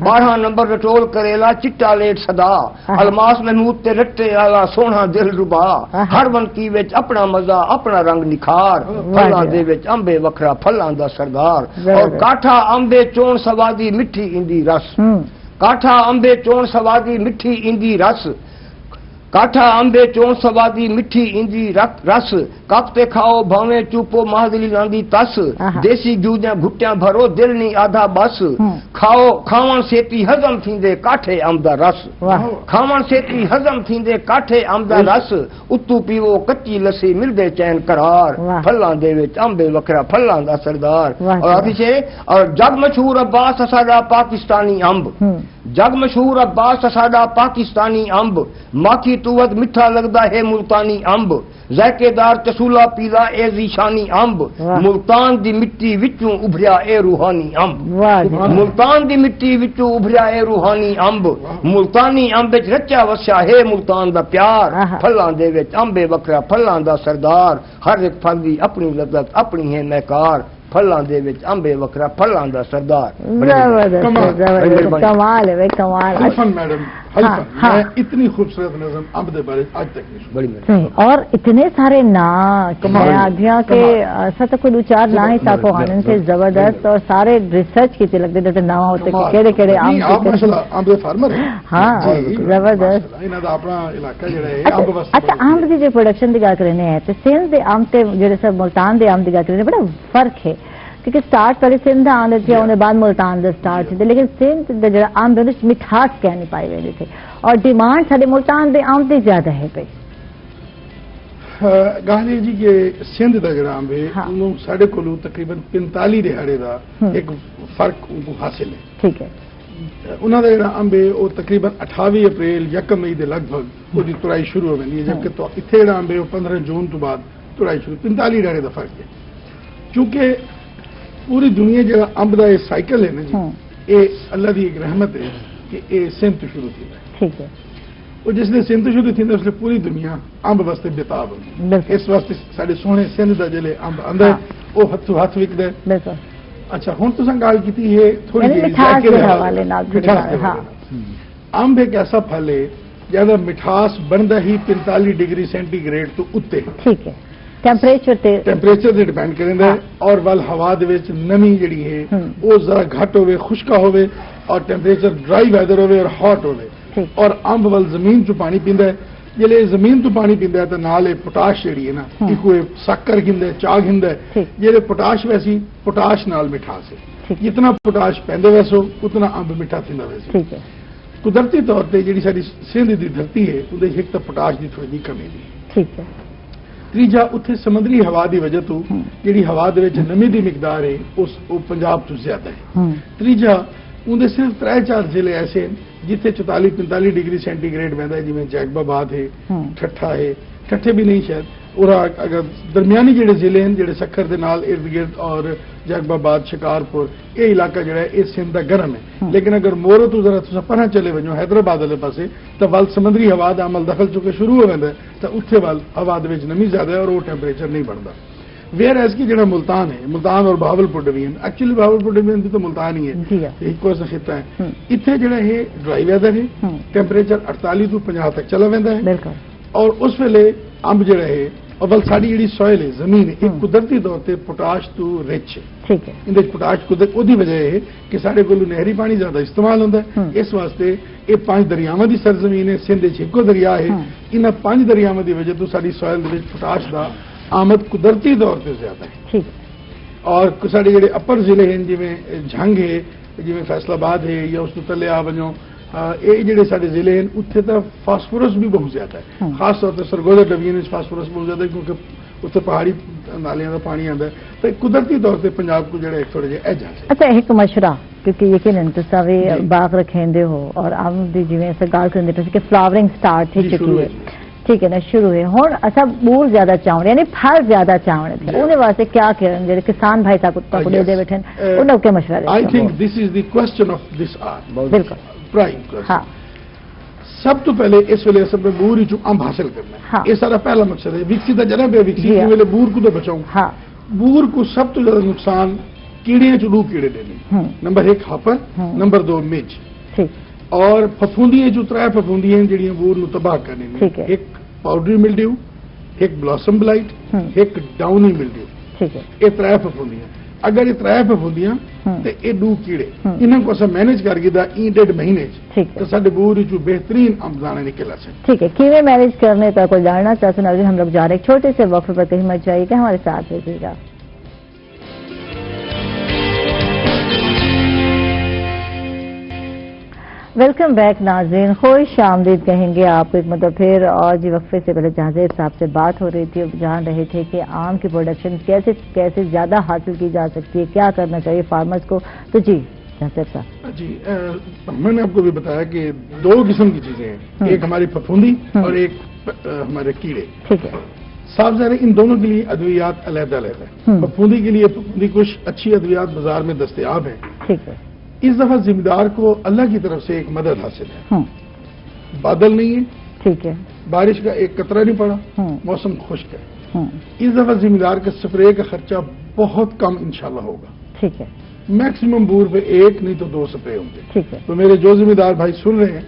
Speaker 2: 12 نمبر رٹول کریلا چٹا لیٹ صدا الماس محمود تے رٹے آلا سونا دل ربا ہر ونکی وچ اپنا مزہ اپنا رنگ نکھار پھلاں دے وچ امبے وکھرا پھلاں دا سردار اور کاٹھا امبے چون سوادی مٹھی اندی رس کاٹھا امبے چون سوادی مٹھی اندی رس کاٹھا امبے چون سوادی مٹھی اندی رس کپتے کھاؤ بھاویں چوپو مہدلی لاندی تس دیسی گیودیاں گھٹیاں بھرو دل نہیں آدھا بس کھاؤ کھاون سیتی ہضم تھیندے کاٹھے امب دا رس کھاون سیتی ہضم تھیندے کاٹھے امب دا رس اتو پیو کچی لسی ملدے چین قرار پھلاں دے وچ امبے وکھرا پھلاں دا سردار اور جگ مشہور عباس ساڈا پاکستانی امب جگ مشہور عباس ساڈا پاکستانی امب ماکھی توت میٹھا لگدا ہے ملتانی امب ذائقے دار چسولا پیلا اے ذیشانی امب ملتان دی مٹی وچوں ابھریا اے روحانی امب ملتان دی مٹی وچوں ابھریا اے روحانی امب ملتانی امب وچ رچا وسیا ہے ملتان دا پیار پھلاں دے وچ امبے وکھرا پھلاں دا سردار ہر ایک پھل دی اپنی لذت اپنی ہے مہکار پھلاں دے وچ امبے وکھرا پھلاں دا سردار
Speaker 1: کمال ہے کمال
Speaker 3: میڈم میں اتنی خوبصورت نظم امب دے بارے آج تک نہیں
Speaker 1: سنی اور اتنے سارے نام میں آدھیاں کے سب کوئی دو چار نام ہی تاکو آنن سے زبردست اور سارے ریسرچ کی تھی لگتے تھے نام ہوتے کہ کیڑے کیڑے
Speaker 3: امب دے فارمر ہیں
Speaker 1: ہاں زبردست
Speaker 3: انہاں دا اپنا علاقہ جڑا ہے امب بس
Speaker 1: اچھا امب دی جو پروڈکشن دی گل کرنے ہیں تے سندھ دے امب تے جڑے سب ملتان دے امب دی گل کرنے بڑا فرق ہے کیونکہ سٹارٹ پہلے سندھ آندے تھے انہیں بعد ملتان دا سٹارٹ تھے لیکن سندھ دا جڑا امب ہے مٹھاس کہہ نہیں پائی ویندی تھے اور ڈیمانڈ سارے ملتان دے امب دی زیادہ ہے پئی
Speaker 3: گاندھی جی کے سندھ دا جڑا امب ہے انہوں ساڈے کولوں تقریباً 45 دہاڑے دا ایک فرق ان کو حاصل ہے
Speaker 1: ٹھیک ہے
Speaker 3: انہوں کا جڑا امب ہے وہ تقریباً 28 اپریل 1 مئی دے لگ بھگ وہ ترائی شروع ہو گئی ہے جبکہ تو اتنے جڑا امب ہے وہ 15 جون تو بعد ترائی شروع 45 دہاڑے دا فرق ہے چونکہ پوری دنیا جڑا امب دا یہ سائیکل ہے نا جی یہ اللہ دی ایک رحمت ہے کہ یہ سندھ تو شروع تھی
Speaker 1: ٹھیک ہے
Speaker 3: اور جس نے سندھ شروع تھی اس لیے پوری دنیا امب واسطے بےتاب ہوگی اس واسطے سارے سونے سندھ کا جلے امب آدھا وہ ہاتھوں ہاتھ وکد ہے اچھا ہوں تو گل کی ہے تھوڑی امب ایک ایسا پھل ہے جہاں مٹھاس بنتا ہی 45 ڈگری سینٹی گریڈ تو اتنے
Speaker 1: ٹھیک ہے ٹیمپریچر سے ڈیپینڈ کرتا ہے اور ول ہوا نمی جڑی ہے وہ ذرا گھٹ ہوئے خشکا ہوئے اور ٹیمپریچر ڈرائی ویدر ہوئے اور ہاٹ ہوئے اور امب ول زمین چ پانی پیندا ہے جلے زمین تو پانی پیندا ہے تو نال پوٹاش جڑی ہے نا ایک سکر گھندا ہے چاہ گھندا ہے جلے پوٹاش ویسی پوٹاش نال مٹھاس ہے جتنا پوٹاش پیندے ویسو اتنا امب میٹھا تھیندا ویسے قدرتی طور پہ جڑی ساری سندھ دی دھرتی ہے اندر ایک تو پوٹاش کی تھوڑی کمی دی ٹھیک ہے
Speaker 3: تیجا اتنے سمندری ہوا کی وجہ تو جی ہوا نمی کی مقدار ہے وہ پنجاب تو زیادہ ہے تیجا اندر صرف 3-4 ضلع ایسے ہیں جتنے 44-45 ڈگری سینٹی گریڈ بہتا ہے جی میں جیکب آباد ہے ٹھٹھا ہے ٹھٹھے بھی نہیں شاید اور اگر درمیانی جڑے ضلع ہیں جڑے سکھر دے نال ارد گرد اور جیکب آباد شکارپور یہ علاقہ جڑا ہے یہ سندھ کا گرم ہے لیکن اگر مورو تو ذرا پناہ چلے وجو حیدرآباد والے پاسے تو ول سمندری ہوا کا عمل دخل چکے شروع ہو جاتا ہے تو اتنے ول ہوا نمی زیادہ ہے اور وہ ٹیمپریچر نہیں بڑھتا ویئر ایس کی جڑا ملتان ہے ملتان اور Bahawalpur division actually Bahawalpur division بھی تو ملتان ہی ہے ایک ایسا خطہ ہے اتنے جڑا ہے ڈرائی ویدر ہے ٹیمپریچر 48 تو 50 تک چلا ویسا ہے اور اس ویلے امب جڑا ہے اول ساری جڑی سوئل ہے زمین ہے ایک قدرتی طور پہ پوٹاش تو رچ ہے
Speaker 1: ٹھیک ہے
Speaker 3: اندر پوٹاش قدرت وہی وجہ ہے کہ سارے کو نہری پانی زیادہ استعمال ہوتا ہے اس واسطے یہ 5 دریاواں دی سرزمین ہے سندھ ایکو دریا ہے ان 5 دریاواں دی وجہ تو ساری سوئل دے وچ پوٹاش دا آمد قدرتی طور پہ زیادہ ہے
Speaker 1: ٹھیک
Speaker 3: اور سارے جڑے اپر ضلع ہیں جی جھنگ ہے جی فیصل آباد ہے یا اس کو تلے آ وجوں یہ جڑے سارے ضلع ہیں اتنے تو فاسفورس بھی بہت زیادہ ہے خاص طور پہ سرگودا ڈویژن میں فاسفورس بہت زیادہ ہے کیونکہ اتنے پہاڑی نالیاں کا پانی آتا ہے تو قدرتی طور پہ پنجاب کو جڑا ایک تھوڑے جہے اعجاز ہے.
Speaker 1: اچھا ایک مشورہ کیونکہ یقیناً تصاوی باغ رکھیں ہو اور آپ جی گال کریں پہ کہ فلاورنگ سٹارٹ ہی چکی ہے ٹھیک ہے نا شروع ہے ہوں اصا بور زیادہ چاہنے یعنی پھل زیادہ چاہنے تھے انہیں واسطے کیا کریں جڑے کسان بھائی تک دے دے بیٹھے انہوں کے مشورہ
Speaker 3: I think this is the question of this are
Speaker 1: بالکل
Speaker 3: پرائم
Speaker 1: ہاں
Speaker 3: سب تو پہلے اس ویلے سب بور ہی امب حاصل کرنا ہے یہ سارا پہلا مقصد ہے وکسی کا جناب ہے وکسی کے ویلے بور کو تو بچاؤں بور کو سب تو زیادہ نقصان کیڑے چلو کیڑے دینے نمبر 1 ہاپر نمبر 2 مرچ اور پھپھوندیاں جو 3 پھپھوندیاں جڑیاں بور نو تباہ کرنے ایک پاؤڈری ملڈیو ایک بلاسم بلائٹ ایک ڈاؤنی ملڈیو یہ 3 پھپھوندیاں اگر یہ 3 پھپھوندیاں تو یہ 2 کیڑے انہوں کو اصل مینج کر کے 1.5 مہینے تو سارے بور جو بہترین آمدانی نکل آ سکتے
Speaker 1: ٹھیک ہے کیویں مینج کرنے کا کوئی جاننا چاہتے ہیں ہم لوگ جا رہے ہیں چھوٹے سے وقفے پر کہیں مت جائیے کہ ہمارے ساتھ رہیے گا. ویلکم بیک ناظرین خوش آمدید کہیں گے آپ کو ایک مطلب پھر اور جی وقفے سے پہلے جہاں صاحب سے بات ہو رہی تھی اور جان رہے تھے کہ آم کی پروڈکشن کیسے زیادہ حاصل کی جا سکتی ہے کیا کرنا چاہیے فارمرز کو تو جی جہاں صاحب
Speaker 3: جی میں نے آپ کو بھی بتایا کہ 2 قسم کی چیزیں ہیں ایک ہماری پھپھوندی اور ایک ہمارے کیڑے
Speaker 1: ٹھیک ہے
Speaker 3: صاف ظاہر ان دونوں کے لیے ادویات علیحدہ علیحدہ ہیں پھپھوندی کے لیے پھپھوندی کچھ اچھی ادویات بازار میں دستیاب ہیں
Speaker 1: ٹھیک ہے
Speaker 3: اس دفعہ ذمہ دار کو اللہ کی طرف سے ایک مدد حاصل ہے بادل نہیں ہے
Speaker 1: ٹھک ہے
Speaker 3: بارش کا ایک قطرہ نہیں پڑا موسم خشک ہے اس دفعہ ذمہ دار کے سپرے کا خرچہ بہت کم انشاءاللہ ہوگا
Speaker 1: ٹھیک ہے
Speaker 3: میکسیمم بور پہ 1 نہیں تو 2 سپرے ہوں گے
Speaker 1: ٹھیک ہے
Speaker 3: تو میرے جو ذمہ دار بھائی سن رہے ہیں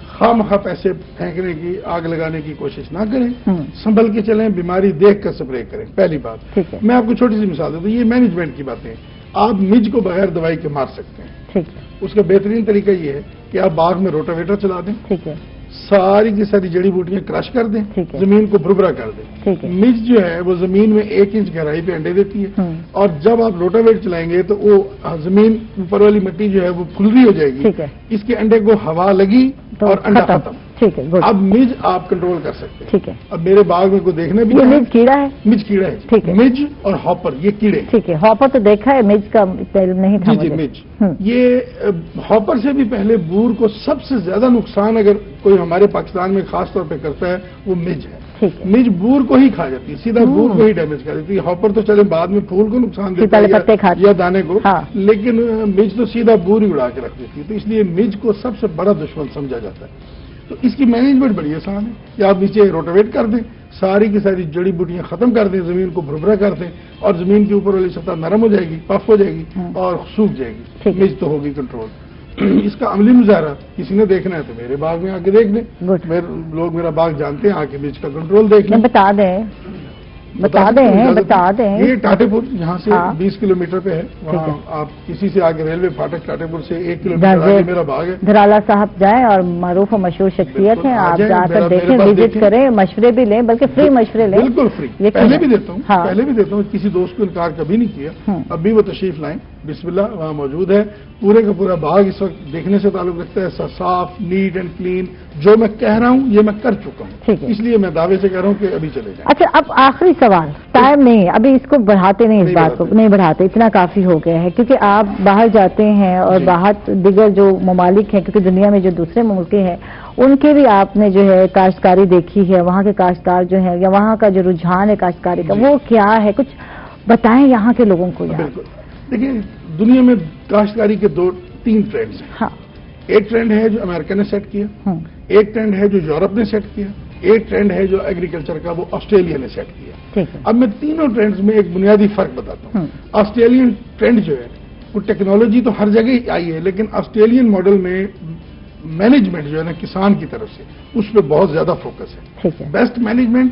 Speaker 3: خواہ مخواہ پیسے پھینکنے کی آگ لگانے کی کوشش نہ کریں سنبھل کے چلیں بیماری دیکھ کر سپرے کریں پہلی بات میں آپ کو چھوٹی سی مثال دیتا ہوں یہ مینجمنٹ کی باتیں آپ مج کو بغیر دوائی کے مار سکتے ہیں
Speaker 1: ٹھیک ہے
Speaker 3: اس کا بہترین طریقہ یہ ہے کہ آپ باغ میں روٹاویٹر چلا دیں
Speaker 1: ٹھیک ہے
Speaker 3: ساری کی ساری جڑی بوٹیاں کرش کر دیں زمین کو بھربھرا کر دیں مج جو ہے وہ زمین میں 1 انچ گہرائی پہ انڈے دیتی ہے اور جب آپ روٹاویٹر چلائیں گے تو وہ زمین اوپر والی مٹی جو ہے وہ پھلری ہو جائے گی اس کے انڈے کو ہوا لگی اور انڈا ختم
Speaker 1: ٹھیک ہے
Speaker 3: اب مج آپ کنٹرول کر سکتے ہیں
Speaker 1: ٹھیک ہے
Speaker 3: اب میرے باغ میں کوئی دیکھنا بھی
Speaker 1: مج کیڑا ہے
Speaker 3: مج کیڑا ہے
Speaker 1: ٹھیک ہے
Speaker 3: مج اور ہاپر یہ کیڑے
Speaker 1: ٹھیک ہے ہاپر تو دیکھا ہے مج کا نہیں تھا
Speaker 3: جی مج یہ ہاپر سے بھی پہلے بور کو سب سے زیادہ نقصان اگر کوئی ہمارے پاکستان میں خاص طور پہ کرتا ہے وہ مج ہے مج بور کو ہی کھا جاتی ہے سیدھا بور کو ہی ڈیمیج کر دیتی ہے ہاپر تو چلے بعد میں پھول کو نقصان دیتا ہے یا دانے کو لیکن مج تو سیدھا بور ہی اڑا کے رکھ دیتی ہے تو اس لیے مج کو سب سے بڑا دشمن سمجھا جاتا ہے تو اس کی مینجمنٹ بڑی آسان ہے کہ آپ نیچے روٹاویٹ کر دیں ساری کی ساری جڑی بوٹیاں ختم کر دیں زمین کو بھربھرا کر دیں اور زمین کے اوپر والی سطح نرم ہو جائے گی پف ہو جائے گی اور سوکھ جائے گی مج تو ہوگی کنٹرول اس کا عملی مظاہرہ کسی نے دیکھنا ہے تو میرے باغ میں آ کے دیکھ لیں لوگ میرا باغ جانتے ہیں آ کے مج کا کنٹرول دیکھ لیں بتا دیں یہ ٹاٹے پور یہاں سے 20 کلومیٹر پہ ہے وہاں آپ کسی سے آگے ریلوے فاٹک ٹاٹے پور سے 1 کلومیٹر آگے میرا باغ ہے
Speaker 1: دھرالا صاحب جائیں اور معروف و مشہور شخصیت ہیں آپ جا کر دیکھیں وزٹ کریں مشورے بھی لیں بلکہ فری مشورے لیں
Speaker 3: بالکل فری پہلے بھی دیتا ہوں کسی دوست کو انکار کبھی نہیں کیا اب بھی وہ تشریف لائیں بسم اللہ وہاں موجود ہے پورے کا پورا باغ اس وقت دیکھنے سے تعلق رکھتا ہے صاف نیٹ اینڈ کلین جو میں کہہ رہا ہوں یہ میں کر چکا ہوں اس لیے میں دعوے سے کہہ رہا ہوں کہ ابھی چلے جائیں.
Speaker 1: اچھا اب آخری سوال ٹائم نہیں ابھی اس کو بڑھاتے نہیں اس بات کو نہیں بڑھاتے اتنا کافی ہو گیا ہے کیونکہ آپ باہر جاتے ہیں اور باہر دیگر جو ممالک ہیں کیونکہ دنیا میں جو دوسرے ملک ہیں ان کے بھی آپ نے جو ہے کاشتکاری دیکھی ہے وہاں کے کاشتکار جو ہیں یا وہاں کا جو رجحان ہے کاشتکاری کا وہ کیا ہے کچھ بتائیں یہاں کے لوگوں کو.
Speaker 3: بالکل دیکھیے دنیا میں کاشتکاری کے 2-3 ٹرینڈز ہیں. ایک ٹرینڈ ہے جو امریکہ نے سیٹ کیا ایک ٹرینڈ ہے جو یورپ نے سیٹ کیا ایک ٹرینڈ ہے جو ایگریکلچر کا وہ آسٹریلیا نے سیٹ کیا. اب میں تینوں ٹرینڈز میں ایک بنیادی فرق بتاتا ہوں. آسٹریلین ٹرینڈ جو ہے وہ ٹیکنالوجی تو ہر جگہ ہی آئی ہے لیکن آسٹریلین ماڈل میں مینجمنٹ جو ہے نا کسان کی طرف سے اس پہ بہت زیادہ فوکس ہے. بیسٹ مینجمنٹ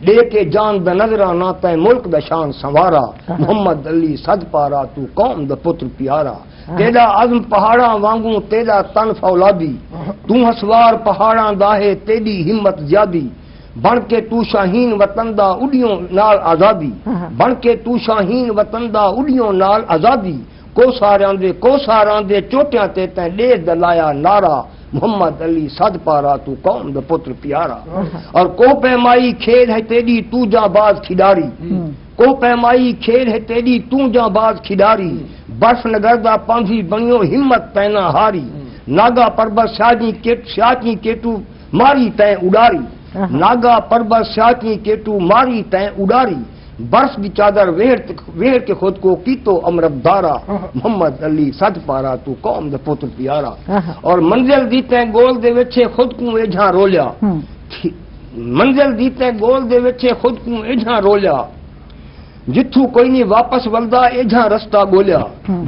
Speaker 2: دے کے جان دا نظرانہ تے ملک دا شان سنوارا محمد علی صد پارا تو قوم دا پتر پیارا تیرا عزم پہاڑاں وانگوں تیرا تن فولادی تو ہسوار پہاڑاں داہے تیری ہمت زیادی بن کے تو شاہین وطن دا اڈیوں نال آزادی بن کے تو شاہین وطن دا اڈیوں نال آزادی کو ساراں دے چوٹیاں تے تیں ڈیر دلایا نارا محمد علی صد پارا تو قوم دا پتر پیارا اور کو پیمائی کھیل ہے تیری تو جاں باز کھلاڑی کو پیمائی کھیل ہے تیری تو جاں باز کھلاڑی برف نگردہ پانجی بنیو ہمت تینا ہاری ناگا پربت سیاچی کیٹو ماری تیں اڈاری ناگا پربت سیاچی کیٹو ماری تیں اڈاری برف دی چادر ویڑ کے خود کو کیتو امرت دارا محمد علی صد پارا تو قوم دا پتر پیارا اور منزل دیتے گول دے وچے خود کو ایجھاں رولیا منزل دیتے گول دے وچے خود کو ایجھاں رولیا جتھو کوئی نہیں واپس ولدا ایجھاں رستہ گولیا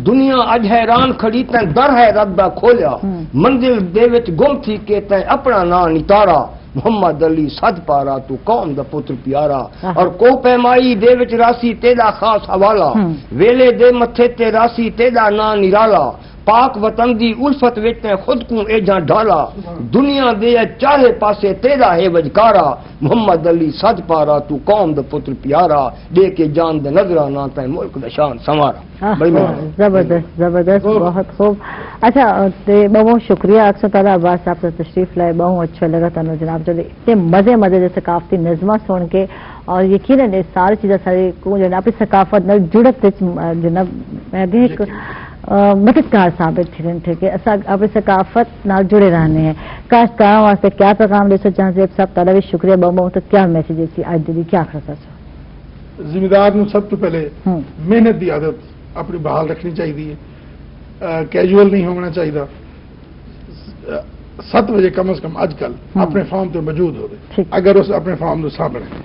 Speaker 2: دنیا اج حیران کھڑی تے در ہے ردا کھولیا منزل دے وچ گم تھی کے تے اپنا نا نتارا محمد علی صد پارا تو قوم دا پتر پیارا اور کو پیمائی دے وچ راسی تیرا خاص حوالہ ویلے دے متھے تے راسی تیرا نا نرالا پاک وطن دی الفت وچ خود کو ایجاں ڈالا دنیا دے چاہے پاسے تیرا ہے وجکارا محمد علی صد پارا تو قوم دا پتر پیارا دے کے جان دا نظرانہ تے ملک دا شان سنوارا
Speaker 1: زبردست زبردست بہت خوب اچھا بہت شکریہ اکثر تعالیٰ عباس صاحب سے تشریف لائے بہت اچھا لگا تنو جناب جو اتنے مزے سے ثقافتی نظمہ سن کے اور یقیناً ساری چیزیں ساری کو جو اپنی ثقافت نال جڑت جناب میں بھی ایک مددگار ثابت تھے کہ اپنی ثقافت نال جڑے رہنے ہیں کاشتکاروں واسطے کیا پیغام دے سو جہاں سے صاحب تعالیٰ بھی شکریہ بہت تو کیا میسیج دیسی آج دی کیا خرچہ
Speaker 3: ذمہ دار نو سب تو پہلے محنت دی عادت اپنی بحال رکھنی چاہیے کیجول نہیں ہونا چاہیے 7 بجے کم از کم اج کل اپنے فارم تے موجود ہوئے اگر اس اپنے فارم نو سامنے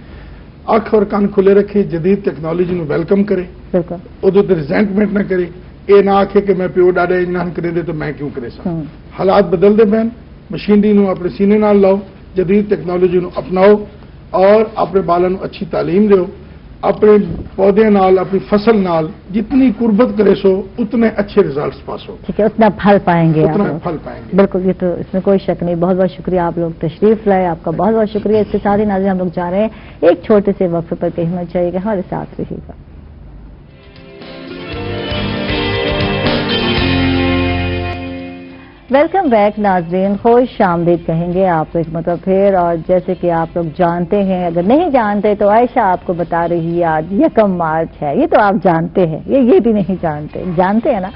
Speaker 3: اکھ اور کان کھلے رکھے جدید ٹیکنالوجی نو ویلکم کرے ادو تے ریزینٹمنٹ نہ کرے اے نہ آکھے کہ میں پیو ڈاڈا نہ کرے دے تو میں کیوں کرے سا حالات بدل دے بہن مشینری نو اپنے سینے نال لاؤ جدید ٹیکنالوجی نو اپناؤ اور اپنے بالوں نو اچھی تعلیم دیو اپنے پودے نال اپنی فصل نال جتنی قربت کرے سو اتنے اچھے ریزلٹس پاس ہو
Speaker 1: ٹھیک ہے اتنا پھل پائیں گے بالکل یہ تو اس میں کوئی شک نہیں بہت بہت شکریہ آپ لوگ تشریف لائے آپ کا بہت بہت شکریہ اس کے ساتھ ہی ناظرین ہم لوگ جا رہے ہیں ایک چھوٹے سے وقفے پر کہنا چاہیے کہ ہمارے ساتھ رہیے گا ویلکم بیک ناظرین خوش آمدید کہیں گے آپ کو ایک مرتبہ پھر اور جیسے کہ آپ لوگ جانتے ہیں اگر نہیں جانتے تو عائشہ آپ کو بتا رہی ہے آج 1 مارچ ہے یہ تو آپ جانتے ہیں یہ بھی نہیں جانتے ہیں نا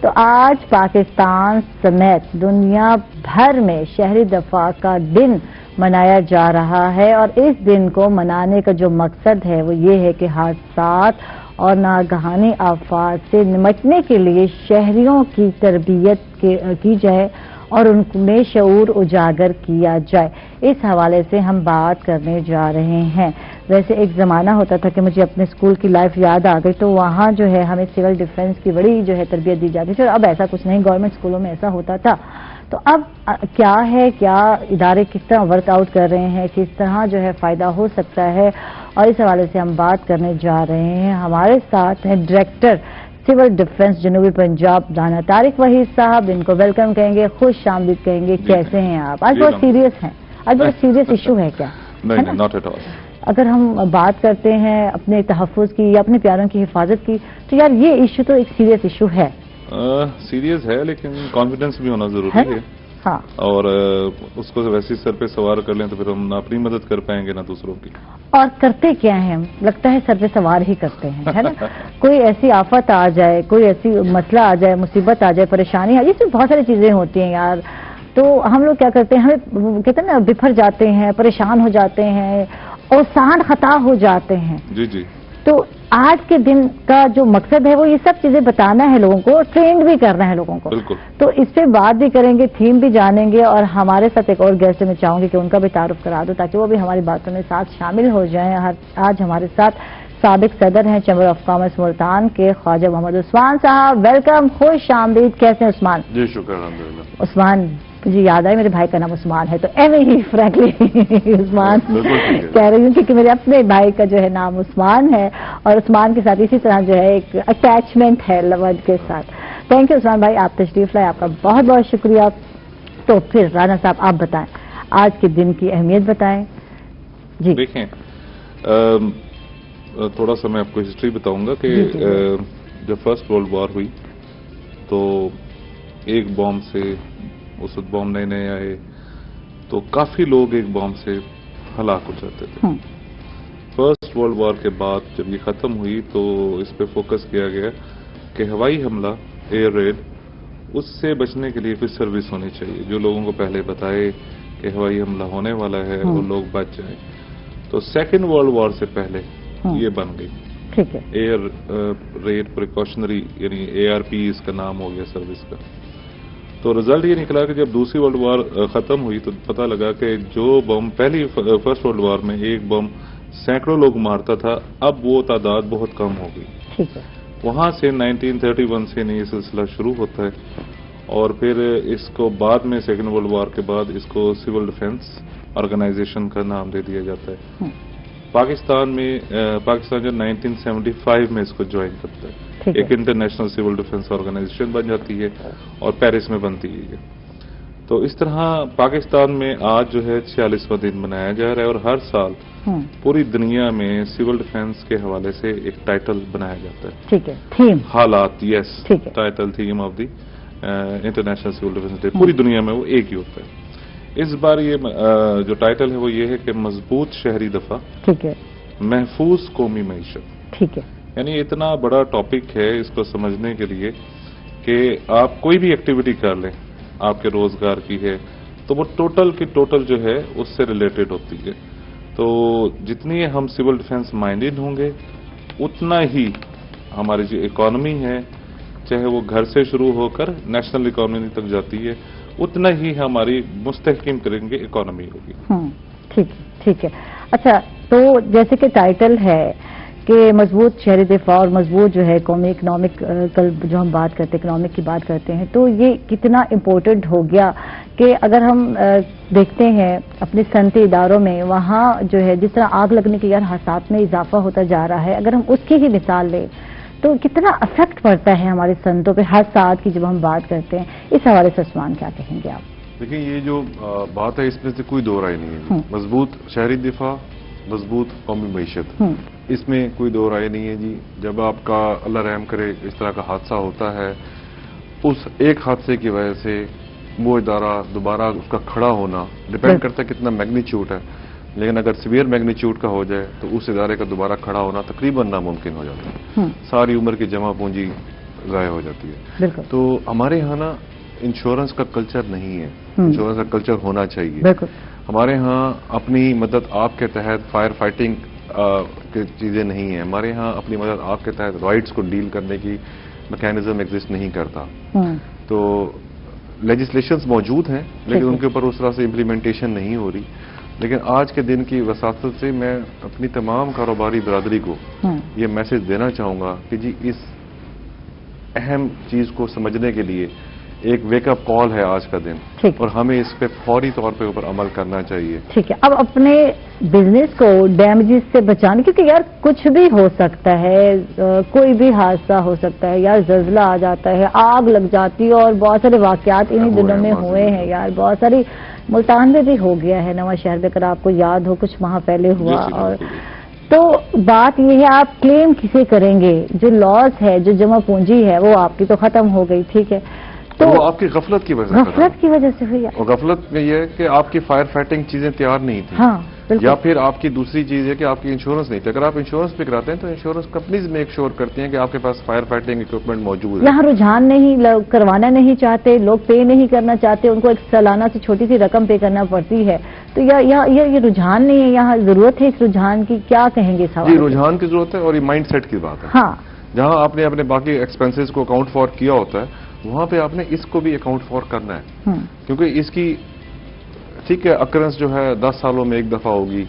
Speaker 1: تو آج پاکستان سمیت دنیا بھر میں شہری دفاع کا دن منایا جا رہا ہے اور اس دن کو منانے کا جو مقصد ہے وہ یہ ہے کہ حادثات اور ناگہانی آفات سے نمٹنے کے لیے شہریوں کی تربیت کی جائے اور ان میں شعور اجاگر کیا جائے اس حوالے سے ہم بات کرنے جا رہے ہیں ویسے ایک زمانہ ہوتا تھا کہ مجھے اپنے اسکول کی لائف یاد آ گئی تو وہاں جو ہے ہمیں سول ڈیفنس کی بڑی جو ہے تربیت دی جاتی تھی اور اب ایسا کچھ نہیں گورنمنٹ اسکولوں میں ایسا ہوتا تھا تو اب کیا ہے کیا ادارے کس طرح ورک آؤٹ کر رہے ہیں کس طرح جو ہے فائدہ ہو سکتا ہے اور اس حوالے سے ہم بات کرنے جا رہے ہیں ہمارے ساتھ ہیں ڈائریکٹر سول ڈیفنس جنوبی پنجاب دانا طارق وحید صاحب ان کو ویلکم کہیں گے خوش آمدید کہیں گے کیسے ہیں آپ آج بہت سیریس ہیں آج بہت سیریس ایشو ہے کیا اگر ہم بات کرتے ہیں اپنے تحفظ کی یا اپنے پیاروں کی حفاظت کی تو یار یہ ایشو تو ایک سیریس ایشو ہے
Speaker 4: سیریس ہے لیکن کانفیڈنس بھی ہونا ضروری ہے
Speaker 1: ہاں
Speaker 4: اور اس کو ویسے سر پہ سوار کر لیں تو پھر ہم نہ اپنی مدد کر پائیں گے نہ دوسروں کی
Speaker 1: اور کرتے کیا ہیں لگتا ہے سر پہ سوار ہی کرتے ہیں ہے نا کوئی ایسی آفت آ جائے کوئی ایسی مسئلہ آ جائے مصیبت آ جائے پریشانی آ جائے اس میں بہت ساری چیزیں ہوتی ہیں یار تو ہم لوگ کیا کرتے ہیں ہمیں کہتے ہیں نا بفر جاتے ہیں پریشان ہو جاتے ہیں اور سانڈ خطا ہو جاتے ہیں
Speaker 4: جی
Speaker 1: تو آج کے دن کا جو مقصد ہے وہ یہ سب چیزیں بتانا ہے لوگوں کو ٹرینڈ بھی کرنا ہے لوگوں کو
Speaker 4: بالکل
Speaker 1: تو اس پہ بات بھی کریں گے تھیم بھی جانیں گے اور ہمارے ساتھ ایک اور گیسٹ میں چاہوں گی کہ ان کا بھی تعارف کرا دو تاکہ وہ بھی ہماری باتوں میں ساتھ شامل ہو جائیں آج ہمارے ساتھ سابق صدر ہیں چیمبر آف کامرس ملتان کے خواجہ محمد عثمان صاحب ویلکم خوش آمدید کیسے ہیں عثمان
Speaker 4: جی شکر الحمدللہ
Speaker 1: عثمان مجھے یاد آیا میرے بھائی کا نام عثمان ہے، تو ایوے ہی فرینکلی عثمان کہہ رہی ہوں کیونکہ میرے اپنے بھائی کا جو ہے نام عثمان ہے، اور عثمان کے ساتھ اسی طرح جو ہے ایک اٹیچمنٹ ہے لفظ کے ساتھ. تھینک یو عثمان بھائی، آپ تشریف لائے، آپ کا بہت بہت شکریہ. تو پھر رانا صاحب آپ بتائیں، آج کے دن کی اہمیت بتائیں. جی
Speaker 4: دیکھیں، تھوڑا سا میں آپ کو ہسٹری بتاؤں گا کہ جب فرسٹ ورلڈ وار ہوئی تو ایک بام سے، اس وقت بام نئے نئے آئے تو کافی لوگ ایک بام سے ہلاک ہو جاتے تھے. فرسٹ ورلڈ وار کے بعد جب یہ ختم ہوئی تو اس پہ فوکس کیا گیا کہ ہوائی حملہ، ایئر ریڈ، اس سے بچنے کے لیے کوئی سروس ہونی چاہیے جو لوگوں کو پہلے بتائے کہ ہوائی حملہ ہونے والا ہے، وہ لوگ بچ جائیں. تو سیکنڈ ورلڈ وار سے پہلے یہ بن گئی.
Speaker 1: ٹھیک ہے.
Speaker 4: ایئر ریڈ پریکاشنری، یعنی ARP اس کا نام ہو گیا سروس کا. تو رزلٹ یہ نکلا کہ جب دوسری ورلڈ وار ختم ہوئی تو پتہ لگا کہ جو بم پہلی فرسٹ ورلڈ وار میں ایک بم سینکڑوں لوگ مارتا تھا، اب وہ تعداد بہت کم ہو گئی.
Speaker 1: ٹھیک ہے.
Speaker 4: وہاں سے 1931 سے یہ سلسلہ شروع ہوتا ہے، اور پھر اس کو بعد میں سیکنڈ ورلڈ وار کے بعد اس کو سول ڈیفنس آرگنائزیشن کا نام دے دیا جاتا ہے. پاکستان جو 1975 میں اس کو جوائن کرتا ہے، ایک انٹرنیشنل سول ڈیفنس آرگنائزیشن بن جاتی ہے اور پیرس میں بنتی ہے. تو اس طرح پاکستان میں آج جو ہے 46واں دن منایا جا رہا ہے، اور ہر سال پوری دنیا میں سول ڈیفنس کے حوالے سے ایک ٹائٹل بنایا جاتا ہے.
Speaker 1: ٹھیک ہے. تھیم
Speaker 4: حالات، yes, title theme of the international civil defence day. پوری دنیا میں وہ ایک ہی ہوتا ہے. اس بار یہ جو ٹائٹل ہے وہ یہ ہے کہ مضبوط شہری دفاع،
Speaker 1: ٹھیک ہے،
Speaker 4: محفوظ قومی معیشت.
Speaker 1: ٹھیک ہے.
Speaker 4: یعنی اتنا بڑا ٹاپک ہے اس کو سمجھنے کے لیے کہ آپ کوئی بھی ایکٹیویٹی کر لیں آپ کے روزگار کی ہے تو وہ ٹوٹل کی ٹوٹل جو ہے اس سے ریلیٹڈ ہوتی ہے. تو جتنی ہم سول ڈیفنس مائنڈڈ ہوں گے اتنا ہی ہماری جو اکانومی ہے، چاہے وہ گھر سے شروع ہو کر نیشنل اکانومی تک جاتی ہے، اتنا ہی ہماری مستحکم کریں گے اکانومی ہوگی.
Speaker 1: ٹھیک ہے. ٹھیک ہے. اچھا، تو جیسے کہ ٹائٹل ہے کہ مضبوط شہری دفاع اور مضبوط جو ہے قومی اکنامک، کل جو ہم بات کرتے ہیں اکنامک کی بات کرتے ہیں، تو یہ کتنا امپورٹنٹ ہو گیا کہ اگر ہم دیکھتے ہیں اپنے صنعتی اداروں میں، وہاں جو ہے جس طرح آگ لگنے کے حادثات میں اضافہ ہوتا جا رہا ہے، اگر ہم اس کی ہی مثال لیں تو کتنا افیکٹ پڑتا ہے ہماری صنعتوں پہ حادثات کی جب ہم بات کرتے ہیں. اس حوالے سے عثمان کیا کہیں گے آپ؟
Speaker 5: دیکھیں، یہ جو بات ہے اس میں سے کوئی دو رائے نہیں ہے. مضبوط شہری دفاع، مضبوط قومی معیشت، اس میں کوئی دو رائے نہیں ہے جی. جب آپ کا اللہ رحم کرے اس طرح کا حادثہ ہوتا ہے، اس ایک حادثے کی وجہ سے وہ ادارہ دوبارہ اس کا کھڑا ہونا ڈپینڈ کرتا ہے کتنا میگنیچیوڈ ہے، لیکن اگر سیویئر میگنیچیوڈ کا ہو جائے تو اس ادارے کا دوبارہ کھڑا ہونا تقریباً ناممکن ہو جاتا ہے. ساری عمر کی جمع پونجی ضائع ہو جاتی ہے. تو ہمارے یہاں نا انشورنس کا کلچر نہیں ہے. انشورنس کا کلچر ہونا چاہیے. ہمارے ہاں اپنی مدد آپ کے تحت فائر فائٹنگ کی چیزیں نہیں ہیں. ہمارے یہاں اپنی مدد آپ کے تحت رائٹس کو ڈیل کرنے کی میکینزم ایگزسٹ نہیں کرتا. تو لیجسلیشنز موجود ہیں لیکن ان کے اوپر اس طرح سے امپلیمنٹیشن نہیں ہو رہی. لیکن آج کے دن کی وساطت سے میں اپنی تمام کاروباری برادری کو یہ میسج دینا چاہوں گا کہ جی اس اہم چیز کو سمجھنے کے لیے ایک ویک اپ کال ہے آج کا دن، اور ہمیں اس پہ فوری طور پہ اوپر عمل کرنا چاہیے. ٹھیک
Speaker 1: ہے. اب اپنے بزنس کو ڈیمیجز سے بچانے، کیونکہ یار کچھ بھی ہو سکتا ہے، کوئی بھی حادثہ ہو سکتا ہے، یار زلزلہ آ جاتا ہے، آگ لگ جاتی ہے، اور بہت سارے واقعات انہی دنوں میں ہوئے ہیں یار. بہت ساری ملتان میں بھی ہو گیا ہے، نواں شہر میں اگر آپ کو یاد ہو کچھ ماہ پہلے ہوا. اور تو بات یہ ہے آپ کلیم کسے کریں گے؟ جو لاس ہے، جو جمع پونجی ہے، وہ آپ کی تو ختم ہو گئی. ٹھیک ہے،
Speaker 5: تو وہ آپ کی غفلت کی وجہ سے،
Speaker 1: غفلت کی وجہ سے ہوئی.
Speaker 5: اور غفلت میں یہ ہے کہ آپ کی فائر فائٹنگ چیزیں تیار نہیں تھیں.
Speaker 1: ہاں،
Speaker 5: یا پھر آپ کی دوسری چیز ہے کہ آپ کی انشورنس نہیں تھی. اگر آپ انشورنس پہ کراتے ہیں تو انشورنس کمپنیز میک شور کرتی ہیں کہ آپ کے پاس فائر فائٹنگ اکوپمنٹ موجود ہے.
Speaker 1: یہاں رجحان نہیں، کروانا نہیں چاہتے لوگ، پے نہیں کرنا چاہتے، ان کو ایک سالانہ سے چھوٹی سی رقم پے کرنا پڑتی ہے. تو یہ رجحان نہیں ہے، یہاں ضرورت ہے اس رجحان کی. کیا کہیں گے صاحب؟
Speaker 5: جی، رجحان کی ضرورت ہے اور یہ مائنڈ سیٹ کی بات ہے.
Speaker 1: ہاں،
Speaker 5: جہاں آپ نے اپنے باقی ایکسپینسز کو اکاؤنٹ فار کیا ہوتا ہے، وہاں پہ آپ نے اس کو بھی اکاؤنٹ فار کرنا ہے. کیونکہ اس کی ٹھیک ہے اکرنس جو ہے 10 سالوں میں ایک دفعہ ہوگی,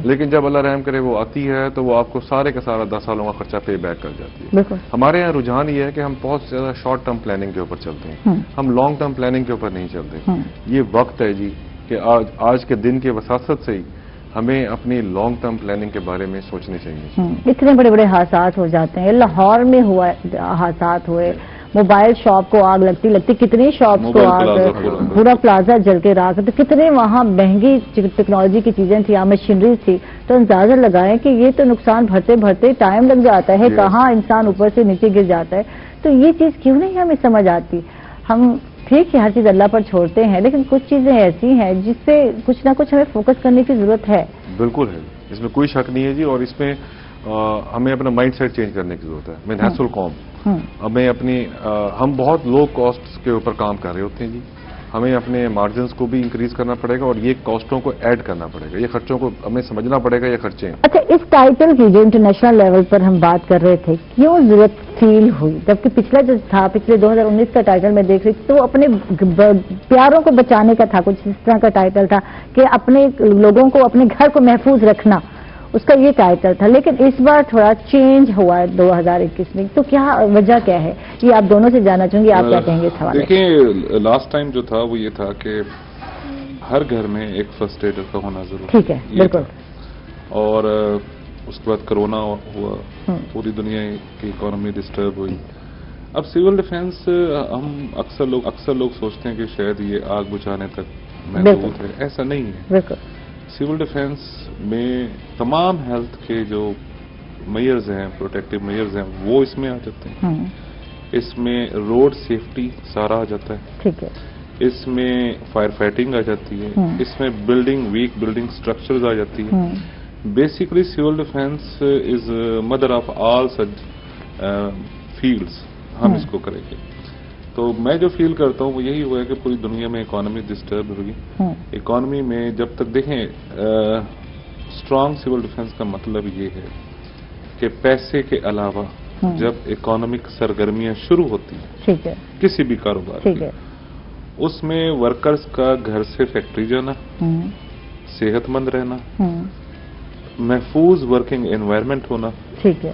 Speaker 5: لیکن جب اللہ رحم کرے وہ آتی ہے تو وہ آپ کو سارے کا سارا 10 سالوں کا خرچہ پے بیک کر جاتی ہے. ہمارے یہاں رجحان یہ ہے کہ ہم بہت زیادہ شارٹ ٹرم پلاننگ کے اوپر چلتے ہیں, ہم لانگ ٹرم پلاننگ کے اوپر نہیں چلتے. یہ وقت ہے جی کہ آج کے دن کے وساست سے ہی ہمیں اپنی لانگ ٹرم پلاننگ کے بارے میں سوچنے چاہیے.
Speaker 1: اتنے بڑے بڑے حادثات ہو جاتے ہیں, لاہور میں ہوا حادثات ہوئے, موبائل شاپ کو آگ لگتی کتنی شاپس کو آگ, پورا پلازا جل کے راکھ, تو کتنے وہاں مہنگی ٹیکنالوجی کی چیزیں تھیں, مشینری تھی, تو اندازہ لگائیں کہ یہ تو نقصان بھرتے بھرتے ٹائم لگ جاتا ہے, کہاں انسان اوپر سے نیچے گر جاتا ہے. تو یہ چیز کیوں نہیں ہمیں سمجھ آتی؟ ہم ٹھیک ہے ہر چیز اللہ پر چھوڑتے ہیں, لیکن کچھ چیزیں ایسی ہیں جس سے کچھ نہ کچھ ہمیں فوکس کرنے کی ضرورت ہے.
Speaker 5: بالکل ہے, اس میں کوئی شک نہیں ہے جی, اور اس میں ہمیں اپنا مائنڈ سیٹ چینج کرنے کی ضرورت ہے. میں نیچرل قوم ہمیں ہم بہت لو کاسٹ کے اوپر کام کر رہے ہوتے ہیں جی, ہمیں اپنے مارجنز کو بھی انکریز کرنا پڑے گا اور یہ کاسٹوں کو ایڈ کرنا پڑے گا, یہ خرچوں کو ہمیں سمجھنا پڑے گا, یہ خرچے ہیں.
Speaker 1: اچھا, اس ٹائٹل کی جو انٹرنیشنل لیول پر ہم بات کر رہے تھے, کیوں ضرورت فیل ہوئی؟ جبکہ پچھلا جو تھا, پچھلے 2019 کا ٹائٹل میں دیکھ رہی تھی, تو وہ اپنے پیاروں کو بچانے کا تھا, کچھ اس طرح کا ٹائٹل تھا کہ اپنے لوگوں کو, اپنے گھر کو محفوظ رکھنا, اس کا یہ ٹائٹل تھا. لیکن اس بار تھوڑا چینج ہوا ہے 2021 میں, تو کیا وجہ کیا ہے؟ یہ آپ دونوں سے جاننا چاہوں گی, آپ کیا کہیں گے اس حوالے؟
Speaker 4: دیکھیں, لاسٹ ٹائم جو تھا وہ یہ تھا کہ ہر گھر میں ایک فرسٹ ایڈر کا ہونا ضروری.
Speaker 1: ٹھیک ہے, بالکل. اور
Speaker 4: اس کے بعد کرونا ہوا, پوری دنیا کی اکانومی ڈسٹرب ہوئی. اب سول ڈیفینس ہم اکثر لوگ سوچتے ہیں کہ شاید یہ آگ بجھانے تک محدود ہے, ایسا نہیں ہے.
Speaker 1: بالکل.
Speaker 4: سول ڈیفینس میں تمام ہیلتھ کے جو میئرز ہیں, پروٹیکٹیو میئرز ہیں, وہ اس میں آ جاتے ہیں. اس میں روڈ سیفٹی سارا آ جاتا ہے.
Speaker 1: ٹھیک ہے.
Speaker 4: اس میں فائر فائٹنگ آ جاتی ہے. اس میں ویک بلڈنگ سٹرکچرز آ جاتی ہے. Basically civil defence is mother of all such fields, ہم اس کو کریں گے. تو میں جو فیل کرتا ہوں وہ یہی ہوا ہے کہ پوری دنیا میں اکانومی ڈسٹرب ہوگی. اکانومی میں جب تک دیکھیں, اسٹرانگ سول ڈیفینس کا مطلب یہ ہے کہ پیسے کے علاوہ جب اکانومک سرگرمیاں شروع ہوتی ہیں کسی بھی کاروبار کی, اس میں ورکرز کا گھر سے فیکٹری جانا, صحت مند رہنا, محفوظ ورکنگ انوائرمنٹ ہونا,
Speaker 1: ٹھیک ہے,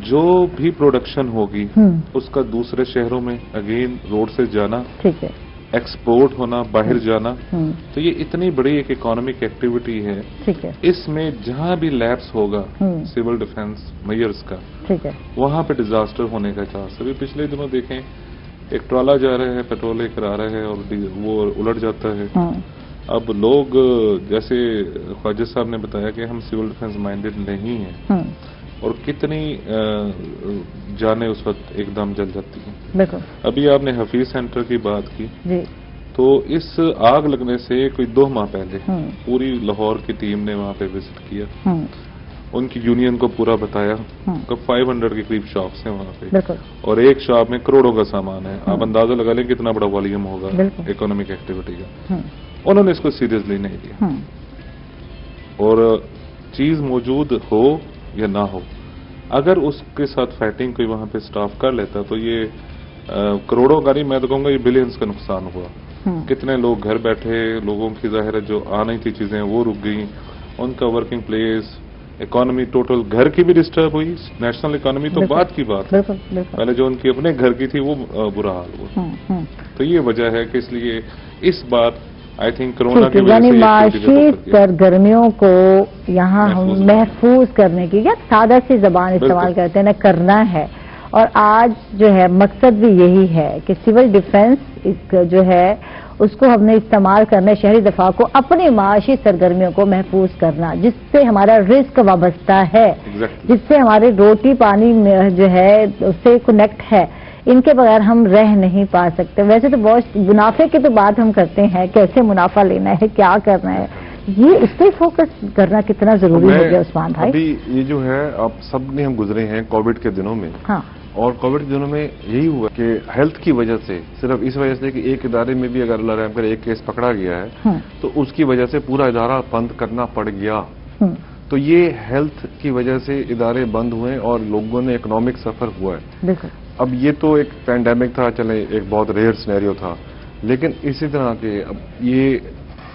Speaker 4: جو بھی پروڈکشن ہوگی اس کا دوسرے شہروں میں اگین روڈ سے جانا,
Speaker 1: ٹھیک ہے,
Speaker 4: ایکسپورٹ ہونا, باہر جانا, تو یہ اتنی بڑی ایک اکانومک ایکٹیویٹی ہے.
Speaker 1: ٹھیک ہے.
Speaker 4: اس میں جہاں بھی لیپس ہوگا سول ڈیفینس میئرز کا,
Speaker 1: ٹھیک ہے,
Speaker 4: وہاں پہ ڈیزاسٹر ہونے کا چانس. ابھی پچھلے دنوں دیکھیں, ایک ٹرالا جا رہا ہے, پیٹرول لے کر آ رہا ہے اور وہ الٹ جاتا ہے. اب لوگ, جیسے خواجہ صاحب نے بتایا کہ ہم سول ڈیفینس مائنڈیڈ نہیں ہیں, اور کتنی جانیں اس وقت ایک دم جل جاتی ہیں.
Speaker 1: بالکل.
Speaker 4: ابھی آپ نے حفیظ سینٹر کی بات کی, تو اس آگ لگنے سے کوئی 2 ماہ پہلے پوری لاہور کی ٹیم نے وہاں پہ وزٹ کیا, ان کی یونین کو پورا بتایا. 500 کے قریب شاپس ہیں وہاں پہ, اور ایک شاپ میں کروڑوں کا سامان ہے. آپ اندازہ لگا لیں کتنا بڑا والیوم ہوگا اکنامک ایکٹیویٹی کا. انہوں نے اس کو سیریسلی نہیں لیا, اور چیز موجود ہو یا نہ ہو, اگر اس کے ساتھ فائٹنگ کوئی وہاں پہ سٹاف کر لیتا تو یہ کروڑوں کا نہیں, میں تو کہوں گا یہ بلینز کا نقصان ہوا. کتنے لوگ گھر بیٹھے, لوگوں کی ظاہر ہے جو آنی تھی چیزیں وہ رک گئیں, ان کا ورکنگ پلیس, اکانومی ٹوٹل گھر کی بھی ڈسٹرب ہوئی. نیشنل اکانومی تو بات کی بات, پہلے جو ان کی اپنے گھر کی تھی وہ برا حال ہوا. تو یہ وجہ ہے کہ اس لیے اس بار آئی تھنک کرونا کی وجہ سے
Speaker 1: معاشی سرگرمیوں کو یہاں محفوظ کرنے کی, یا سادہ سی زبان استعمال کرتے ہیں نا, کرنا ہے. اور آج جو ہے مقصد بھی یہی ہے کہ سول ڈیفینس جو ہے اس کو ہم نے استعمال کرنا ہے شہری دفاع کو, اپنی معاشی سرگرمیوں کو محفوظ کرنا, جس سے ہمارا رزق وابستہ ہے, جس سے ہمارے روٹی پانی جو ہے اس سے کنیکٹ ہے. ان کے بغیر ہم رہ نہیں پا سکتے. ویسے تو بہت منافع کی تو بات ہم کرتے ہیں, کیسے منافع لینا ہے, کیا کرنا ہے, یہ اس پہ فوکس کرنا کتنا ضروری ہو گیا عثمان بھائی.
Speaker 5: ابھی یہ جو ہے آپ سب نے ہم گزرے ہیں کووڈ کے دنوں میں, اور کووڈ کے دنوں میں یہی ہوا کہ ہیلتھ کی وجہ سے, صرف اس وجہ سے کہ ایک ادارے میں بھی اگر اللہ رحم کرے ایک کیس پکڑا گیا ہے تو اس کی وجہ سے پورا ادارہ بند کرنا پڑ گیا. تو یہ ہیلتھ کی وجہ سے ادارے بند ہوئے اور لوگوں نے اکنامک سفر ہوا ہے. اب یہ تو ایک پینڈیمک تھا, چلیں ایک بہت ریئر سینیریو تھا, لیکن اسی طرح کے اب یہ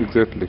Speaker 4: Exactly.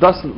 Speaker 5: 10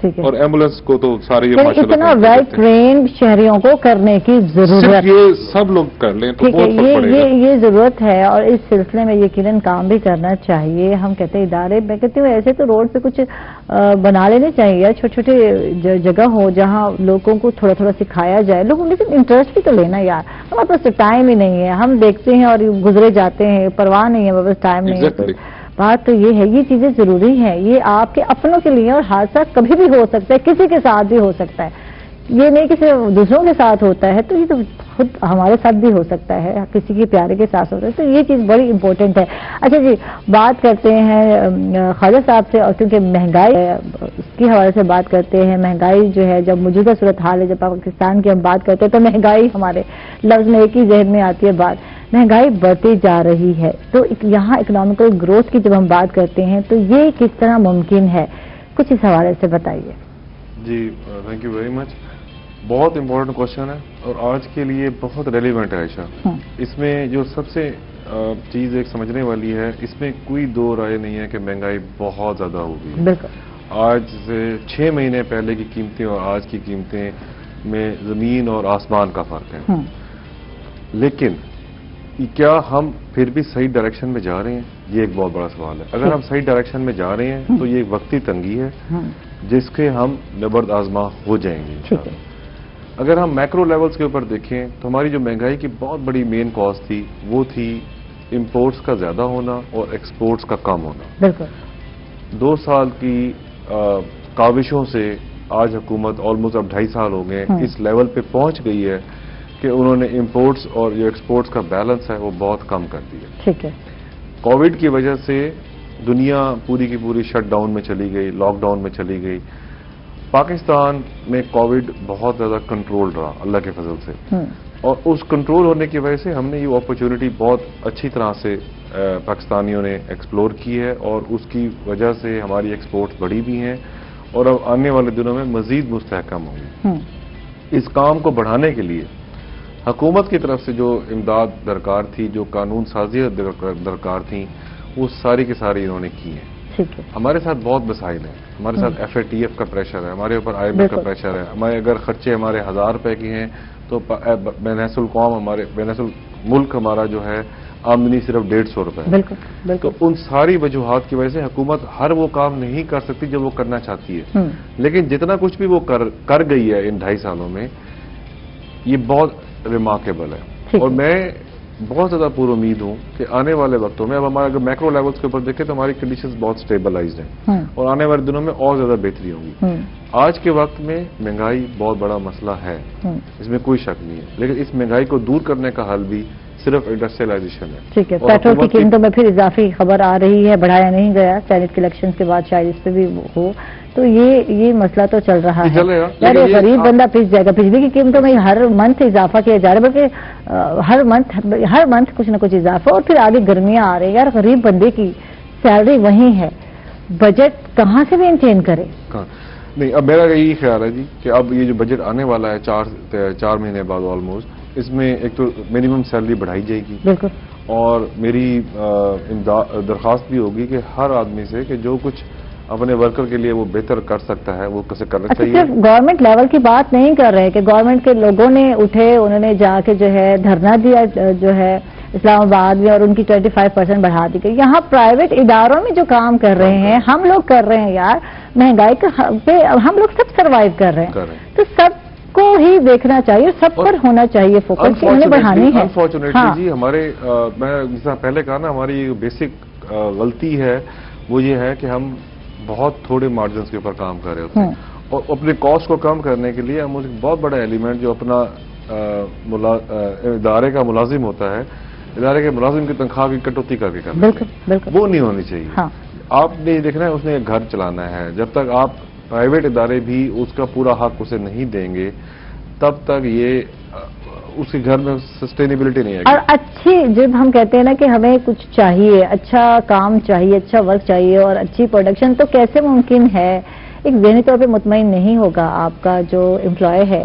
Speaker 1: ٹھیک ہے.
Speaker 4: اور ایمبولینس کو تو سارے یہ
Speaker 1: یعنی
Speaker 4: ماشاءاللہ
Speaker 1: اتنا
Speaker 4: کرتے
Speaker 1: ویل
Speaker 4: ہیں.
Speaker 1: ٹرینڈ شہریوں کو کرنے کی ضرورت
Speaker 4: صرف یہ سب لوگ کر لیں تو
Speaker 1: ٹھیک ہے.
Speaker 4: بہت فرق پڑے گا.
Speaker 1: یہ ضرورت ہے اور اس سلسلے میں یقیناً کام بھی کرنا چاہیے. ہم کہتے ہیں ادارے، میں کہتی ہوں ایسے تو روڈ پہ کچھ بنا لینے چاہیے، چھوٹے چھوٹے جگہ ہو جہاں لوگوں کو تھوڑا تھوڑا سکھایا جائے. لوگوں لیکن انٹرسٹ بھی تو لینا یار. ہمارے پاس تو ٹائم ہی نہیں ہے، ہم دیکھتے ہیں اور گزرے جاتے ہیں، پرواہ نہیں ہے، بس ٹائم نہیں ہے.
Speaker 4: Exactly.
Speaker 1: بات تو یہ ہے، یہ چیزیں ضروری ہیں. یہ آپ کے اپنوں کے لیے، اور حادثہ کبھی بھی ہو سکتا ہے، کسی کے ساتھ بھی ہو سکتا ہے. یہ نہیں کہ صرف دوسروں کے ساتھ ہوتا ہے، تو یہ تو خود ہمارے ساتھ بھی ہو سکتا ہے، کسی کے پیارے کے ساتھ ہوتا ہے. تو یہ چیز بڑی امپورٹنٹ ہے. اچھا جی، بات کرتے ہیں خواجہ صاحب سے، اور کیونکہ مہنگائی اس کے حوالے سے بات کرتے ہیں. مہنگائی جو ہے، جب موجودہ صورتحال ہے، جب پاکستان کی ہم بات کرتے ہیں تو مہنگائی ہمارے لفظ میں ایک ہی ذہن میں آتی ہے بات. مہنگائی بڑھتی جا رہی ہے، تو یہاں اکنامیکل گروتھ کی جب ہم بات کرتے ہیں تو یہ کس طرح ممکن ہے؟ کچھ اس حوالے سے بتائیے.
Speaker 5: جی تھینک یو ویری مچ. بہت امپورٹنٹ کوشچن ہے اور آج کے لیے بہت ریلیونٹ ہے عائشہ. اس میں جو سب سے چیز ایک سمجھنے والی ہے، اس میں کوئی دو رائے نہیں ہے کہ مہنگائی بہت زیادہ ہوگی.
Speaker 1: بالکل.
Speaker 5: آج سے 6 مہینے پہلے کی قیمتیں اور آج کی قیمتیں میں زمین اور آسمان کا فرق ہے. لیکن کیا ہم پھر بھی صحیح ڈائریکشن میں جا رہے ہیں؟ یہ ایک بہت بڑا سوال ہے. اگر ہم صحیح ڈائریکشن میں جا رہے ہیں تو یہ ایک وقتی تنگی ہے جس کے ہم نبرد آزما ہو جائیں گے انشاءاللہ. اگر ہم میکرو لیولز کے اوپر دیکھیں تو ہماری جو مہنگائی کی بہت بڑی مین کاز تھی وہ تھی امپورٹس کا زیادہ ہونا اور ایکسپورٹس کا کم ہونا.
Speaker 1: بالکل.
Speaker 5: 2 سال کی کاوشوں سے آج حکومت آلموسٹ اب 2.5 سال ہو گئے اس لیول پہ پہنچ گئی ہے کہ انہوں نے امپورٹس اور جو ایکسپورٹس کا بیلنس ہے وہ بہت کم کر دیا.
Speaker 1: ٹھیک ہے.
Speaker 5: کووڈ کی وجہ سے دنیا پوری کی پوری شٹ ڈاؤن میں چلی گئی، لاک ڈاؤن میں چلی گئی. پاکستان میں کووڈ بہت زیادہ کنٹرول رہا اللہ کے فضل سے، اور اس کنٹرول ہونے کی وجہ سے ہم نے یہ اپرچونٹی بہت اچھی طرح سے پاکستانیوں نے ایکسپلور کی ہے اور اس کی وجہ سے ہماری ایکسپورٹس بڑھی بھی ہیں اور اب آنے والے دنوں میں مزید مستحکم ہوں گی. اس کام کو بڑھانے کے لیے حکومت کی طرف سے جو امداد درکار تھی، جو قانون سازیاں درکار تھیں، وہ ساری کی ساری انہوں نے کی ہیں. ہمارے ساتھ بہت مسائل ہیں. ہمارے ساتھ FATF کا پریشر ہے، ہمارے اوپر IMF کا پریشر ہے. ہمارے اگر خرچے ہمارے 1000 روپے کے ہیں تو بین القوم ہمارے بین الملک ہمارا جو ہے آمدنی صرف 150 روپے ہے. تو ان ساری وجوہات کی وجہ سے حکومت ہر وہ کام نہیں کر سکتی جو وہ کرنا چاہتی ہے. لیکن جتنا کچھ بھی وہ کر گئی ہے ان 2.5 سالوں میں، یہ بہت ریمارکیبل ہے. اور میں بہت زیادہ پر امید ہوں کہ آنے والے وقتوں میں، اب ہمارے اگر میکرو لیولز کے اوپر دیکھیں تو ہماری کنڈیشنز بہت سٹیبلائزڈ ہیں اور آنے والے دنوں میں اور زیادہ بہتری ہوگی. آج کے وقت میں مہنگائی بہت بڑا مسئلہ ہے، اس میں کوئی شک نہیں ہے، لیکن اس مہنگائی کو دور کرنے کا حل بھی صرف انڈسٹریلائزیشن ہے.
Speaker 1: ٹھیک ہے. پیٹرول کی قیمتوں میں پھر اضافی خبر آ رہی ہے، بڑھایا نہیں گیا. سینٹ کے الیکشن کے بعد شاید اس پہ بھی ہو، تو یہ مسئلہ تو چل رہا ہے. یار غریب بندہ پس جائے گا. بجلی کی قیمتوں میں ہر منتھ اضافہ کیا جا رہا ہے، بلکہ ہر منتھ کچھ نہ کچھ اضافہ، اور پھر آگے گرمیاں آ رہی ہیں. یار غریب بندے کی سیلری وہی ہے، بجٹ کہاں سے مینٹین کرے؟
Speaker 5: نہیں، اب میرا یہی خیال ہے جی کہ اب یہ جو بجٹ آنے والا ہے 4 مہینے بعد آلموسٹ، اس میں ایک تو منیمم سیلری بڑھائی جائے گی.
Speaker 1: بالکل. اور
Speaker 5: میری درخواست بھی ہوگی کہ ہر آدمی سے کہ جو کچھ اپنے ورکر کے لیے وہ بہتر کر سکتا ہے وہ کیسے کرنا چاہیے.
Speaker 1: صرف گورنمنٹ لیول کی بات نہیں کر رہے کہ گورنمنٹ کے لوگوں نے اٹھے، انہوں نے جا کے جو ہے دھرنا دیا جو ہے اسلام آباد میں، اور ان کی 25% بڑھا دی گئی. یہاں پرائیویٹ اداروں میں جو کام کر رہے ہیں ہم لوگ کر رہے ہیں. یار مہنگائی پہ ہم لوگ سب سروائیو کر رہے ہیں، تو سب کو ہی دیکھنا چاہیے، سب پر ہونا چاہیے فوکس، انہیں بڑھانی ہے.
Speaker 5: انفارچونیٹلی جی ہمارے میں جس طرح پہلے کہا نا، ہماری بیسک غلطی ہے وہ یہ ہے کہ ہم بہت تھوڑے مارجنز کے اوپر کام کر رہے ہوتے ہیں، اور اپنے کاسٹ کو کم کرنے کے لیے ہم ایک بہت بڑا ایلیمنٹ جو اپنا ادارے کا ملازم ہوتا ہے، ادارے کے ملازم کی تنخواہ کی کٹوتی کر کے کرنا ہے، وہ نہیں ہونی چاہیے. آپ نے یہ دیکھنا ہے اس نے ایک گھر چلانا ہے، جب تک آپ پرائیویٹ ادارے بھی اس کا پورا حق اسے نہیں دیں گے تب تک یہ اس کے گھر میں سسٹینیبلٹی نہیں آئے گی. اور
Speaker 1: اچھی جب ہم کہتے ہیں نا کہ ہمیں کچھ چاہیے، اچھا کام چاہیے، اچھا ورک چاہیے اور اچھی پروڈکشن، تو کیسے ممکن ہے؟ ایک ذہنی طور پہ مطمئن نہیں ہوگا آپ کا جو امپلائی ہے،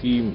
Speaker 4: 3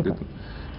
Speaker 4: 1।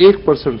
Speaker 4: 1%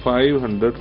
Speaker 4: 500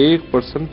Speaker 4: 1%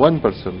Speaker 4: 1%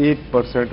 Speaker 5: 1%